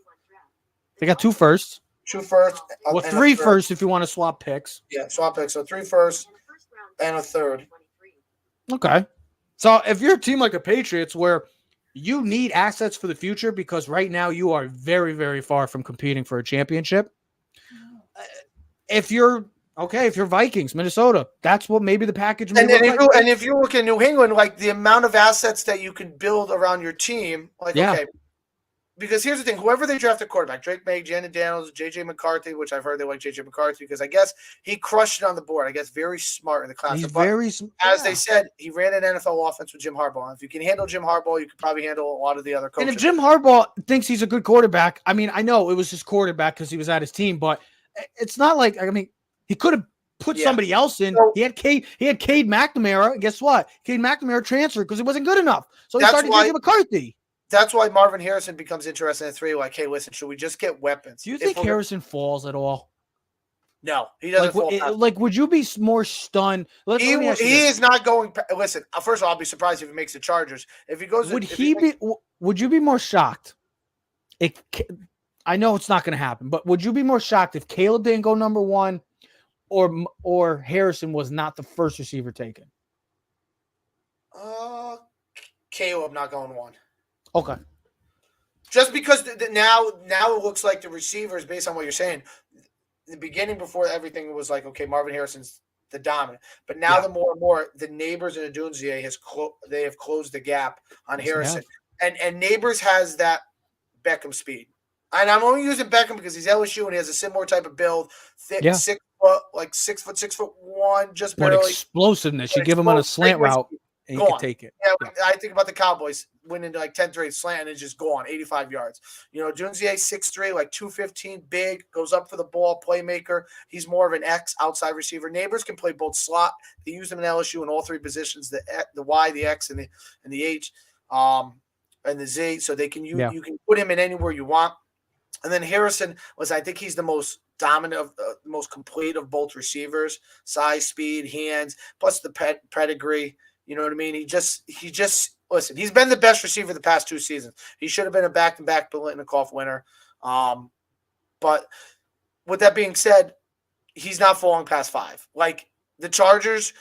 2 firsts. 2 firsts. Well, 3 firsts if you want to swap picks. Yeah, swap picks. So 3 firsts and a third. Okay. So if you're a team like the Patriots where you need assets for the future because right now you are very, very far from competing for a championship. If you're Vikings, Minnesota, that's what maybe the package may look like. And if you look at New England, like the amount of assets that you can build around your team, okay. Because here's the thing, whoever they draft a quarterback, Drake May, Janet Daniels, J.J. McCarthy, which I've heard they like J.J. McCarthy because I guess he crushed it on the board. I guess very smart in the class. He's very smart. As they said, he ran an NFL offense with Jim Harbaugh. If you can handle Jim Harbaugh, you could probably handle a lot of the other coaches. And if Jim Harbaugh thinks he's a good quarterback, I mean, I know it was his quarterback because he was at his team, but it's not like, I mean, he could have put somebody else in. So, he had Cade McNamara. And guess what? Cade McNamara transferred because he wasn't good enough. So he started J.J. McCarthy. That's why Marvin Harrison becomes interesting at 3. Like, hey, listen, should we just get weapons? Do you think Harrison falls at all? No, he doesn't fall. Would you be more stunned? He is not going. Listen, first of all, I'll be surprised if he makes the Chargers. If he goes, would you be more shocked? I know it's not going to happen, but would you be more shocked if Caleb didn't go number 1, or Harrison was not the first receiver taken? Caleb not going 1. Okay. Just because now it looks like the receivers, based on what you're saying, the beginning before everything was like, okay, Marvin Harrison's the dominant. But now the more and more, the Neighbors and the Dunzier they have closed the gap on Harrison. And Neighbors has that Beckham speed. And I'm only using Beckham because he's LSU and he has a similar type of build, thick, 6 foot, like 6 foot, 6'1", just barely. What explosiveness. You give him on a slant route. And he can take it. Yeah, I think about the Cowboys winning like 10th slant and just go on 85 yards. You know, Dunzier 6'3", like 215, big, goes up for the ball, playmaker. He's more of an X outside receiver. Neighbors can play both slot. They use them in LSU in all 3 positions: the Y, the X, and the H, and the Z. So they can you can put him in anywhere you want. And then Harrison I think he's the most dominant, the most complete of both receivers: size, speed, hands, plus the pedigree. You know what I mean? He just listen, he's been the best receiver the past 2 seasons. He should have been a back-to-back Biletnikoff winner. But with that being said, he's not falling past 5. Like the Chargers,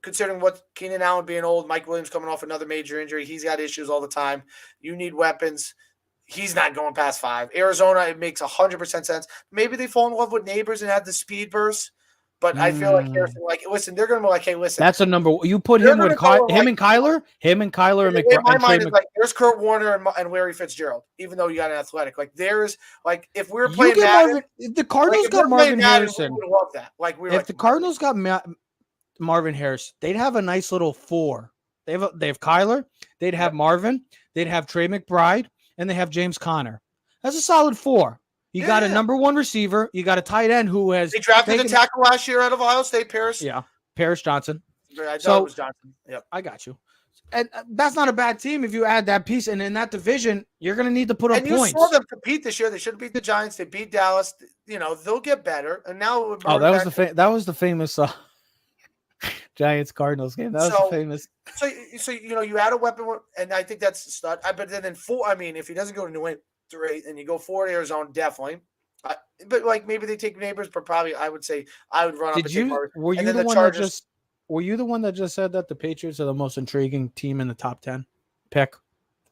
considering what Keenan Allen being old, Mike Williams coming off another major injury, he's got issues all the time. You need weapons. He's not going past 5. Arizona, it makes 100% sense. Maybe they fall in love with Neighbors and have the speed burst. But I feel like Harrison, listen, they're going to be like, hey, listen. That's a number. You put him with him and Kyler and McBride. In my mind, is like there's Kurt Warner and Larry Fitzgerald. Even though you got an athletic, like there's like if we're playing Madden, if the Cardinals got Marvin Harrison, we would love that. Like if the Cardinals got Marvin Harrison, they'd have a nice little 4. They have Kyler, they'd have Marvin, they'd have Trey McBride, and they have James Conner. That's a solid 4. You got a number 1 receiver. You got a tight end who has. They drafted the tackle last year out of Ohio State, Paris. Yeah, Paris Johnson. I thought it was Johnson. Yep, I got you. And that's not a bad team if you add that piece. And in that division, you're going to need to put up points. And you saw them compete this year. They should have beat the Giants. They beat Dallas. You know, they'll get better. And now, that was the famous Giants Cardinals game. That was the famous. So you know, you add a weapon, and I think that's the stud. But then 4. I mean, if he doesn't go to New England. 3, and you go 4 to Arizona, definitely. But like maybe they take Neighbors, but probably I would say I would run. Were you the one that just said that the Patriots are the most intriguing team in the top 10 pick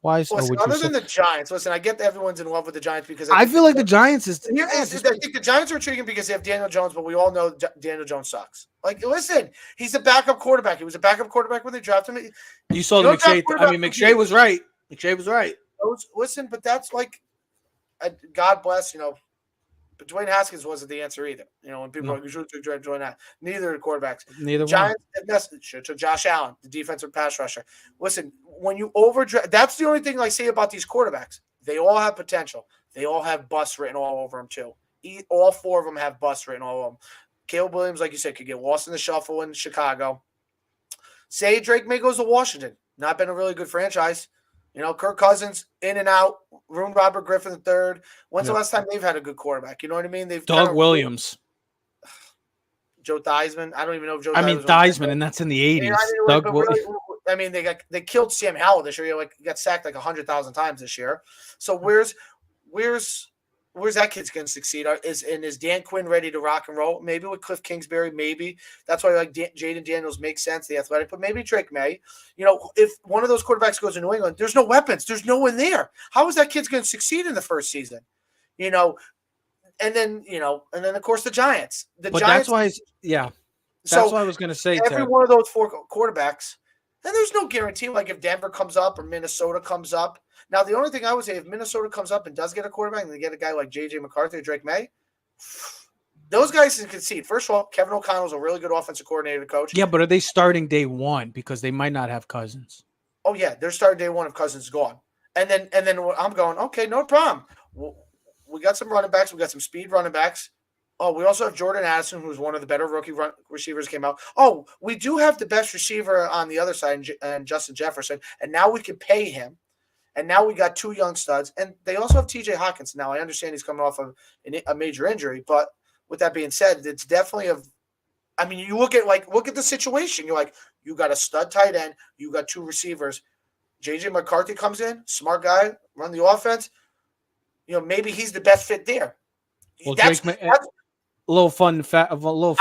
wise? Listen, other than the Giants, listen, I get that everyone's in love with the Giants because I feel like the Giants is. I think the Giants are intriguing because they have Daniel Jones, but we all know Daniel Jones sucks. Like, listen, he's a backup quarterback. He was a backup quarterback when they drafted him. You saw the McShay. McShay was right. McShay was right. Listen, but that's like, God bless, you know, Dwayne Haskins wasn't the answer either. When people No. are like, you should join that. Neither of the quarterbacks. Neither one. Giants have message to Josh Allen, the defensive pass rusher. Listen, when you overdraft, that's the only thing I say about these quarterbacks. They all have potential. They all have bust written all over them too. All four of them have bust written all over them. Caleb Williams, like you said, could get lost in the shuffle in Chicago. Say Drake May goes to Washington. Not been a really good franchise. Kirk Cousins, in and out. Ruined Robert Griffin III. When's the last time they've had a good quarterback? You know what I mean? They've Doug Williams. Joe Theismann. I don't even know if Joe Theismann, and that's in the 80s. They killed Sam Howell this year. He got sacked 100,000 times this year. So where's that kid's going to succeed? Is Dan Quinn ready to rock and roll? Maybe with Cliff Kingsbury, maybe. That's why Jaden Daniels makes sense, the athletic, but maybe Drake May. If one of those quarterbacks goes to New England, there's no weapons. There's no one there. How is that kid going to succeed in the first season? And then of course the Giants. That's why I was going to say every one of those four quarterbacks. And there's no guarantee. Like if Denver comes up or Minnesota comes up. Now the only thing I would say, if Minnesota comes up and does get a quarterback, and they get a guy like J.J. McCarthy or Drake May, those guys can concede. First of all, Kevin O'Connell's a really good offensive coordinator coach. Yeah, but are they starting day one because they might not have Cousins? Oh yeah, they're starting day one if Cousins is gone. And then I'm going, okay, no problem. We got some running backs. We got some speed running backs. Oh, we also have Jordan Addison, who's one of the better rookie receivers came out. Oh, we do have the best receiver on the other side, and Justin Jefferson, and now we can pay him. And now we got two young studs, and they also have T.J. Hawkins. Now I understand he's coming off of a major injury, but with that being said, it's definitely you look at the situation. You're like, you got a stud tight end, you got two receivers. J.J. McCarthy comes in, smart guy, run the offense. Maybe he's the best fit there. Well, a little fun fact. I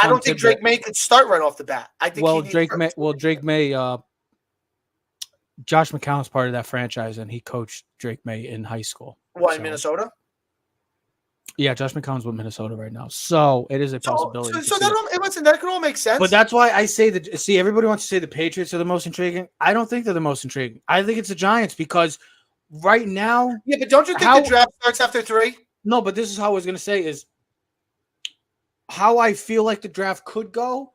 don't think Drake May could start right off the bat. I think Drake May. Josh McCown's part of that franchise, and he coached Drake May in high school. In Minnesota? Yeah, Josh McCown's with Minnesota right now, so it is a possibility. That could all make sense. But that's why I say that. See, everybody wants to say the Patriots are the most intriguing. I don't think they're the most intriguing. I think it's the Giants because right now. Yeah, but don't you think the draft starts after 3? No, but this is how I was going to say is how I feel like the draft could go.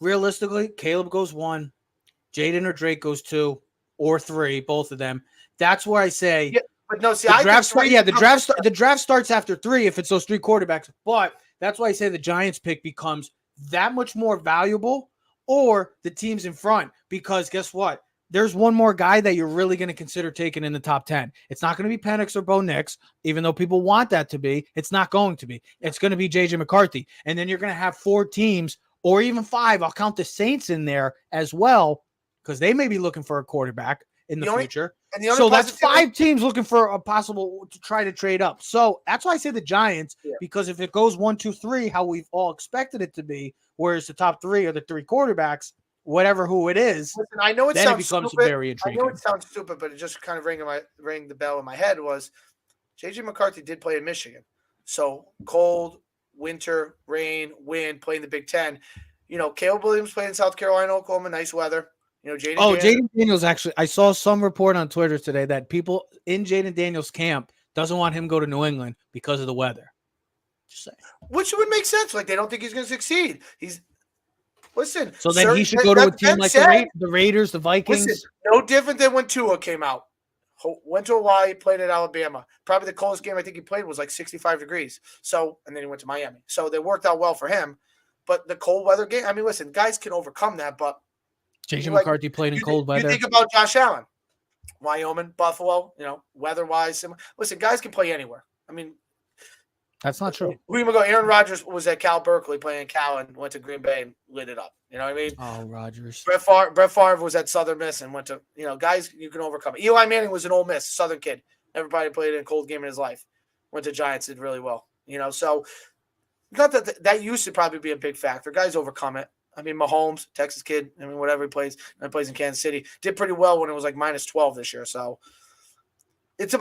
Realistically, Caleb goes 1, Jaden or Drake goes 2 or 3, both of them. That's where I say. Yeah, but no, see, the draft starts after 3 if it's those 3 quarterbacks. But that's why I say the Giants pick becomes that much more valuable, or the teams in front, because guess what? There's one more guy that you're really going to consider taking in the top 10. It's not going to be Penix or Bo Nix, even though people want that to be. It's not going to be. It's going to be J.J. McCarthy. And then you're going to have 4 teams, or even 5. I'll count the Saints in there as well, because they may be looking for a quarterback in the future. So that's 5 teams looking for a possible to try to trade up. So that's why I say the Giants, because if it goes 1, 2, 3, how we've all expected it to be, whereas the top 3 are the 3 quarterbacks, who it is, listen, I know it then sounds it becomes stupid. very intriguing. I know it sounds stupid, but it just kind of rang the bell in my head was J.J. McCarthy did play in Michigan. So cold, winter, rain, wind, playing the Big Ten. Caleb Williams played in South Carolina, Oklahoma, nice weather. Jaden Daniels actually, I saw some report on Twitter today that people in Jaden Daniels' camp doesn't want him to go to New England because of the weather. Just saying. Which would make sense. Like, they don't think he's going to succeed. So then he should go to a team like the Raiders, the Vikings. Listen, no different than when Tua came out. Went to Hawaii, played at Alabama. Probably the coldest game I think he played was like 65 degrees. So, and then he went to Miami. So they worked out well for him. But the cold weather game, listen, guys can overcome that. But J.J. McCarthy played in cold weather. You think about Josh Allen, Wyoming, Buffalo, weather-wise. Listen, guys can play anywhere. That's not true. Aaron Rodgers was at Cal Berkeley playing Cal and went to Green Bay and lit it up. You know what I mean? Oh, Rodgers. Brett Favre was at Southern Miss and went to, guys you can overcome. Eli Manning was an Ole Miss, Southern kid. Everybody played in a cold game in his life. Went to Giants, did really well. So not that used to probably be a big factor. Guys overcome it. Mahomes, Texas kid, whatever he plays in Kansas City, did pretty well when it was like -12 this year. So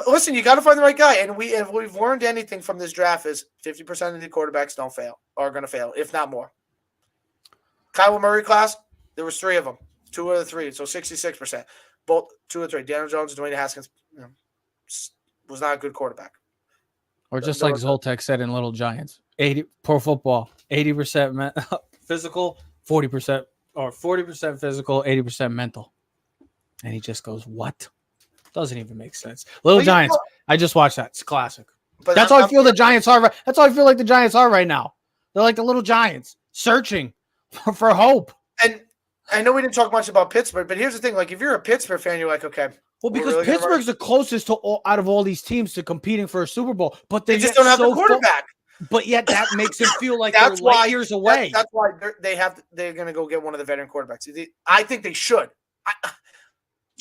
listen, you got to find the right guy. And if we've learned anything from this draft is 50% of the quarterbacks are going to fail, if not more. Kyler Murray class, there was 3 of them, 2 of the 3, so 66%. Both 2 of 3. Daniel Jones, Dwayne Haskins was not a good quarterback. Or just like Zoltek said in Little Giants, 80 pro football, 80% physical, 40% or 40% physical, 80% mental. And he just goes, "What?" Doesn't even make sense. Little Giants. I just watched that. It's classic. But that's how I feel the Giants are. That's how I feel like the Giants are right now. They're like the Little Giants, searching for hope. And I know we didn't talk much about Pittsburgh, but here's the thing: like, if you're a Pittsburgh fan, you're like, okay. Well, because really Pittsburgh's the closest to out of all these teams to competing for a Super Bowl, but they just don't have the quarterback. But yet that makes it feel like they're light years away. That's why they're going to go get one of the veteran quarterbacks. I think they should.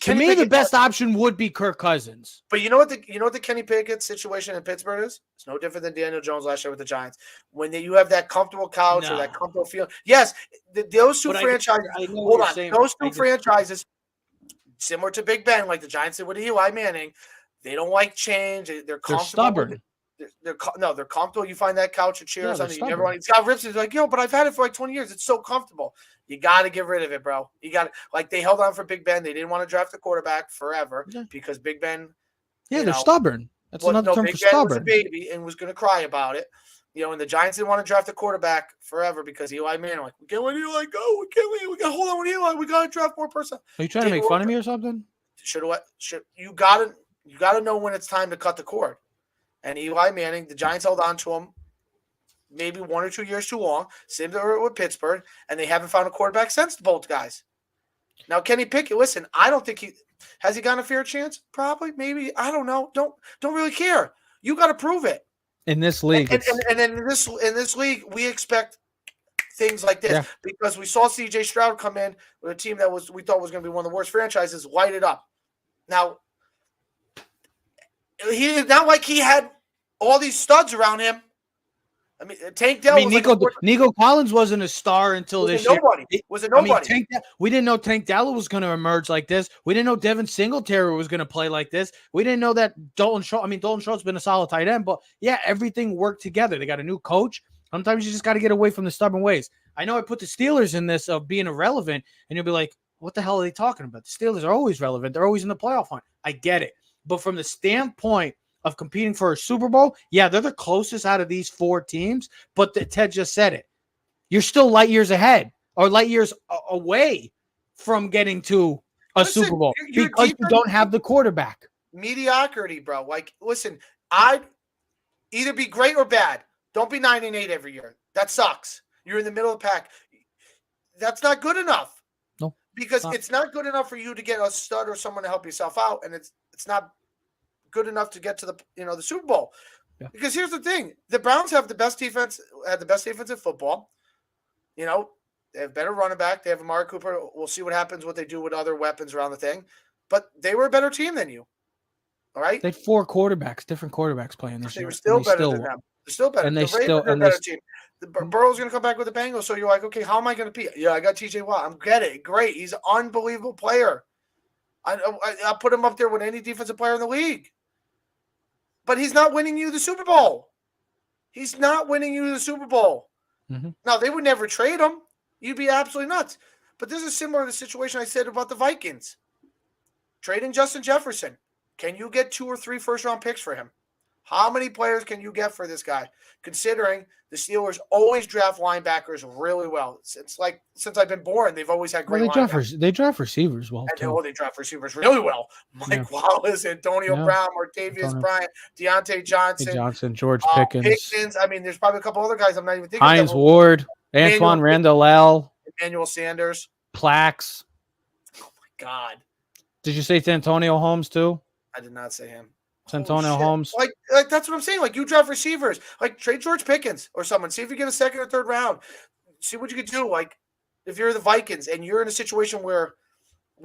To me, the best option would be Kirk Cousins. But you know what the Kenny Pickett situation in Pittsburgh is? It's no different than Daniel Jones last year with the Giants. When you have that comfortable couch or that comfortable feel. Yes, those two franchises. Those two franchises, similar to Big Ben, like the Giants did with Eli Manning, they don't like change. They're comfortable. They're stubborn. They're comfortable. You find that couch or chairs on it. You never want. Scott Rips is like, but I've had it for like 20 years. It's so comfortable. You got to get rid of it, bro. You got to, like, they held on for Big Ben. They didn't want to draft the quarterback forever because Big Ben. Yeah, they're stubborn. That's another term for stubborn. Was a baby and was going to cry about it. And the Giants didn't want to draft the quarterback forever because Eli Manning, like, we can't let Eli go. We got to hold on with Eli. We got to draft more person. Are you trying to make fun of me or something? You got to know when it's time to cut the cord. And Eli Manning, the Giants held on to him maybe 1 or 2 years too long. Same thing with Pittsburgh, and they haven't found a quarterback since both guys. Now, Kenny Pickett, listen, I don't think has he gotten a fair chance? Probably, maybe. I don't know. Don't really care. You got to prove it. In this league. And in this league, we expect things like this because we saw C.J. Stroud come in with a team that we thought was going to be one of the worst franchises, light it up. Now, he not like he had all these studs around him. I mean, Tank Dell. Nico Collins wasn't a star until this year. Was it nobody? We didn't know Tank Dell was going to emerge like this. We didn't know Devin Singletary was going to play like this. We didn't know that Dalton Schultz's been a solid tight end, but everything worked together. They got a new coach. Sometimes you just got to get away from the stubborn ways. I know I put the Steelers in this of being irrelevant, and you'll be like, what the hell are they talking about? The Steelers are always relevant. They're always in the playoff hunt. I get it. But from the standpoint of competing for a Super Bowl, they're the closest out of these 4 teams. But Ted just said it. You're still light years ahead or light years away from getting to a Super Bowl because you don't have the quarterback. Mediocrity, bro. Like, listen, I'd either be great or bad. Don't be 9-8 every year. That sucks. You're in the middle of the pack. That's not good enough. No, because it's not good enough for you to get a stud or someone to help yourself out, and it's not good enough to get to the Super Bowl. Yeah. Because here's the thing. The Browns have the best defense, in football. They have better running back. They have Amari Cooper. We'll see what happens, what they do with other weapons around the thing. But they were a better team than you. All right? They had 4 quarterbacks, different quarterbacks playing this year. They were still better than them. They're still better. And the Ravens are a better team. Burrow's going to come back with the Bengals. So you're like, okay, how am I going to be? I got TJ Watt. I'm getting it. Great. He's an unbelievable player. I put him up there with any defensive player in the league. But he's not winning you the Super Bowl. He's not winning you the Super Bowl. Mm-hmm. Now, they would never trade him. You'd be absolutely nuts. But this is similar to the situation I said about the Vikings. Trading Justin Jefferson. Can you get 2 or 3 first-round picks for him? How many players can you get for this guy? Considering the Steelers always draft linebackers really well. It's like since I've been born, they've always had great linebackers. They draft receivers well, too. They draft receivers really well. Mike Wallace, Antonio Brown, Martavius Bryant, Deontay Johnson. George Pickens. I mean, there's probably a couple other guys I'm not even thinking Hines Ward, Antoine Randall, Emmanuel Sanders. Plax. Oh, my God. Did you say Antonio Holmes, too? I did not say him. Antonio Holmes. Like that's what I'm saying. Like, you draft receivers. Like, trade George Pickens or someone. See if you get a second or third round. See what you could do. Like, if you're the Vikings and you're in a situation where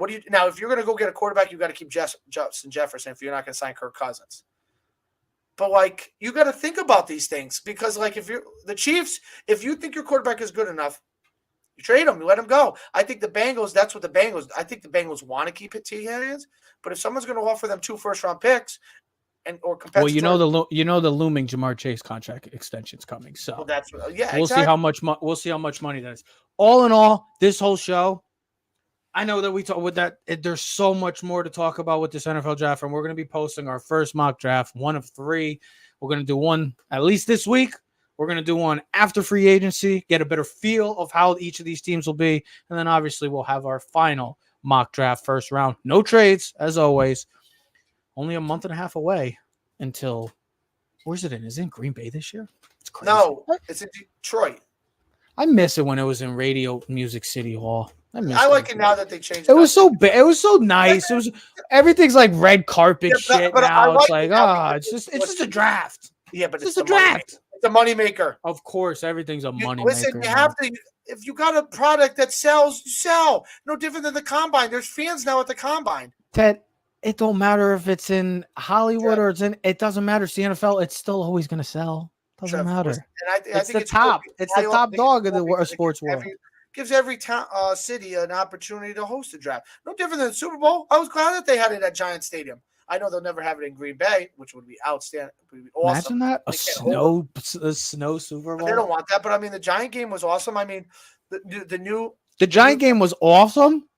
if you're going to go get a quarterback, you got to keep Justin Jefferson if you're not going to sign Kirk Cousins. But, like, you got to think about these things because, like, if you're the Chiefs, if you think your quarterback is good enough, you trade him, you let him go. I think the Bengals, I think the Bengals want to keep T. Higgins, but if someone's going to offer them 2 first-round picks, or competitive. Well, the looming Jamar Chase contract extension's coming. So we'll see how much money that is. All in all, this whole show, I know that we talk with that. There's so much more to talk about with this NFL draft, and we're going to be posting our first mock draft, one of 3. We're going to do one at least this week. We're going to do one after free agency, get a better feel of how each of these teams will be. And then obviously we'll have our final mock draft first round. No trades, as always. Only a month and a half away until, where's it in? Is it in Green Bay this year? It's crazy. No, it's in Detroit. I miss it when it was in Radio Music City Hall. I like it now that they changed it. Was so big. It was so nice. It was everything's like red carpet shit now. It's like, it's just a draft. Yeah, but it's just a draft. It's a moneymaker. Of course, everything's a moneymaker. Listen, you have to. If you got a product that sells, you sell. No different than the combine. There's fans now at the combine. Ted, it don't matter if it's in Hollywood or it's in. It doesn't matter. It's the NFL. It's still always going to sell. Doesn't matter. And I think it's the top. It's the top dog of the sports world. Gives every town, city an opportunity to host a draft. No different than the Super Bowl. I was glad that they had it at Giant Stadium. I know they'll never have it in Green Bay, which would be outstanding. Would be awesome. Imagine that a snow Super Bowl. They don't want that, but I mean, the Giant game was awesome. I mean, the Giant game was awesome.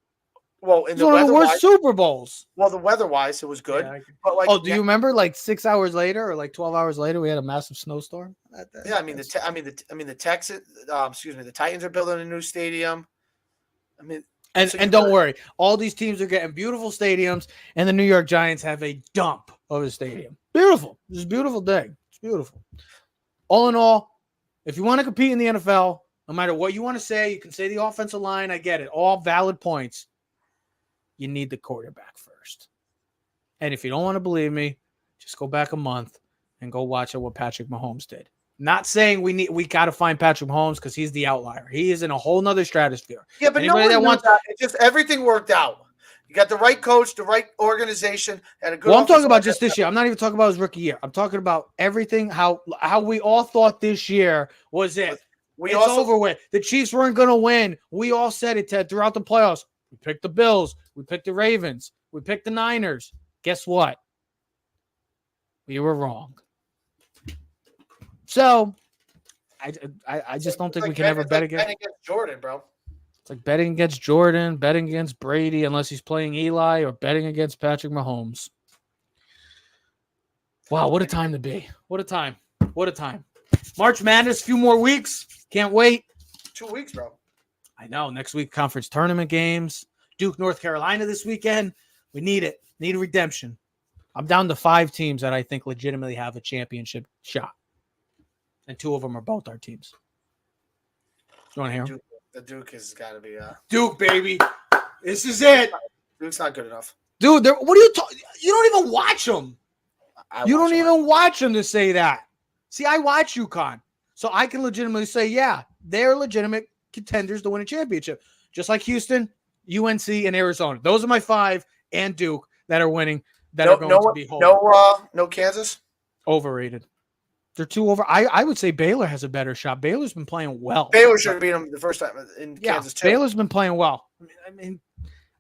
Well, in the one of the worst Super Bowls. Well, the weather-wise, it was good. Yeah, but do you remember? Like 6 hours later, or like 12 hours later, we had a massive snowstorm. Yeah, I mean the Texans. The Titans are building a new stadium. I mean, and don't worry, all these teams are getting beautiful stadiums, and the New York Giants have a dump of a stadium. Beautiful. It's a beautiful day. It's beautiful. All in all, if you want to compete in the NFL, no matter what you want to say, you can say the offensive line. I get it. All valid points. You need the quarterback first. And if you don't want to believe me, just go back a month and go watch what Patrick Mahomes did. Not saying we got to find Patrick Mahomes because he's the outlier. He is in a whole nother stratosphere. Yeah, but nobody that wants that. It's just everything worked out. You got the right coach, the right organization, and a good. Well, I'm talking about just this year. I'm not even talking about his rookie year. I'm talking about everything. How we all thought this year was it. It's over with. The Chiefs weren't going to win. We all said it, Ted, throughout the playoffs. We picked the Bills. We picked the Ravens. We picked the Niners. Guess what? We were wrong. So, I just don't think we can ever bet against Jordan, bro. It's like betting against Jordan, betting against Brady, unless he's playing Eli, or betting against Patrick Mahomes. Wow, what a time to be. What a time. What a time. March Madness, few more weeks. Can't wait. 2 weeks, bro. I know. Next week, conference tournament games. Duke, North Carolina this weekend. We need it. Need a redemption. I'm down to 5 teams that I think legitimately have a championship shot. And 2 of them are both our teams. You want to hear them? The Duke has got to be Duke, baby. This is it. Duke's not good enough. Dude, what are you talking? You don't even watch them. You don't even watch them to say that. See, I watch UConn. So I can legitimately say, yeah, they're legitimate contenders to win a championship. Just like Houston, UNC, and Arizona. Those are my 5, and Duke that are winning, that are going to be holding. No Kansas? Overrated. They're too over. I would say Baylor has a better shot. Baylor's been playing well. Baylor should have beat them the first time in Kansas, too. Baylor's been playing well. I mean,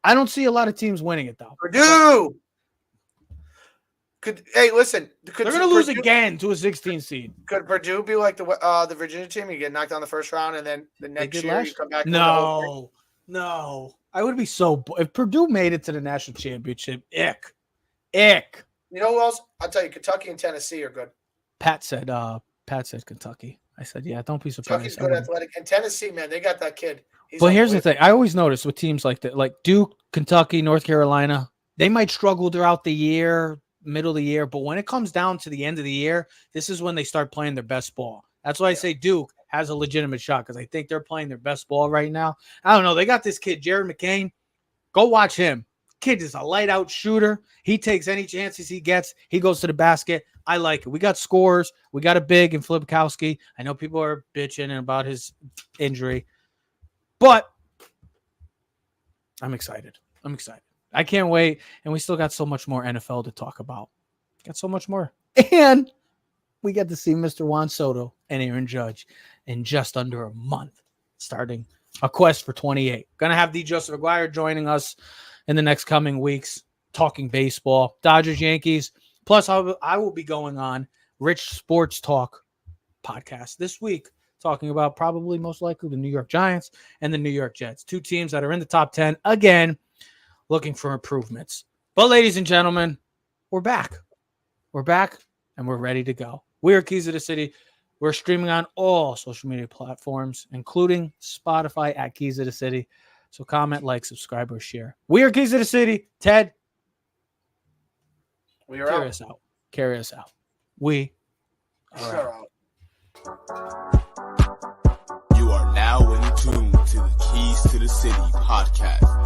I don't see a lot of teams winning it, though. Purdue! Hey, listen. They're going to lose again to a 16 seed. Could Purdue be like the Virginia team? You get knocked out in the first round, and then the next year you come back. No. I would be so – if Purdue made it to the national championship, ick. You know who else? I'll tell you, Kentucky and Tennessee are good. Pat said Kentucky. I said, yeah, don't be surprised. Kentucky's good athletic. And Tennessee, man, they got that kid. But here's the thing. I always notice with teams like that, like Duke, Kentucky, North Carolina, they might struggle throughout the year, middle of the year. But when it comes down to the end of the year, this is when they start playing their best ball. That's why I say Duke has a legitimate shot, because I think they're playing their best ball right now. I don't know. They got this kid, Jared McCain. Go watch him. Kid is a light-out shooter. He takes any chances he gets. He goes to the basket. I like it. We got scores. We got a big in Flipkowski. I know people are bitching about his injury, but I'm excited. I can't wait. And we still got so much more NFL to talk about. Got so much more. And we get to see Mr. Juan Soto and Aaron Judge in just under a month, starting a quest for 28. Going to have D. Joseph Aguirre joining us in the next coming weeks, talking baseball, Dodgers, Yankees. Plus, I will be going on Rich Sports Talk podcast this week, talking about probably most likely the New York Giants and the New York Jets, 2 teams that are in the top 10, again, looking for improvements. But ladies and gentlemen, we're back. And we're ready to go. We are Keys of the City. We're streaming on all social media platforms, including Spotify at Keys of the City. So comment, like, subscribe, or share. We are Keys of the City. Ted, We are carry out. us out. Carry us out. We are out. You are now in tune to the Keys to the City podcast.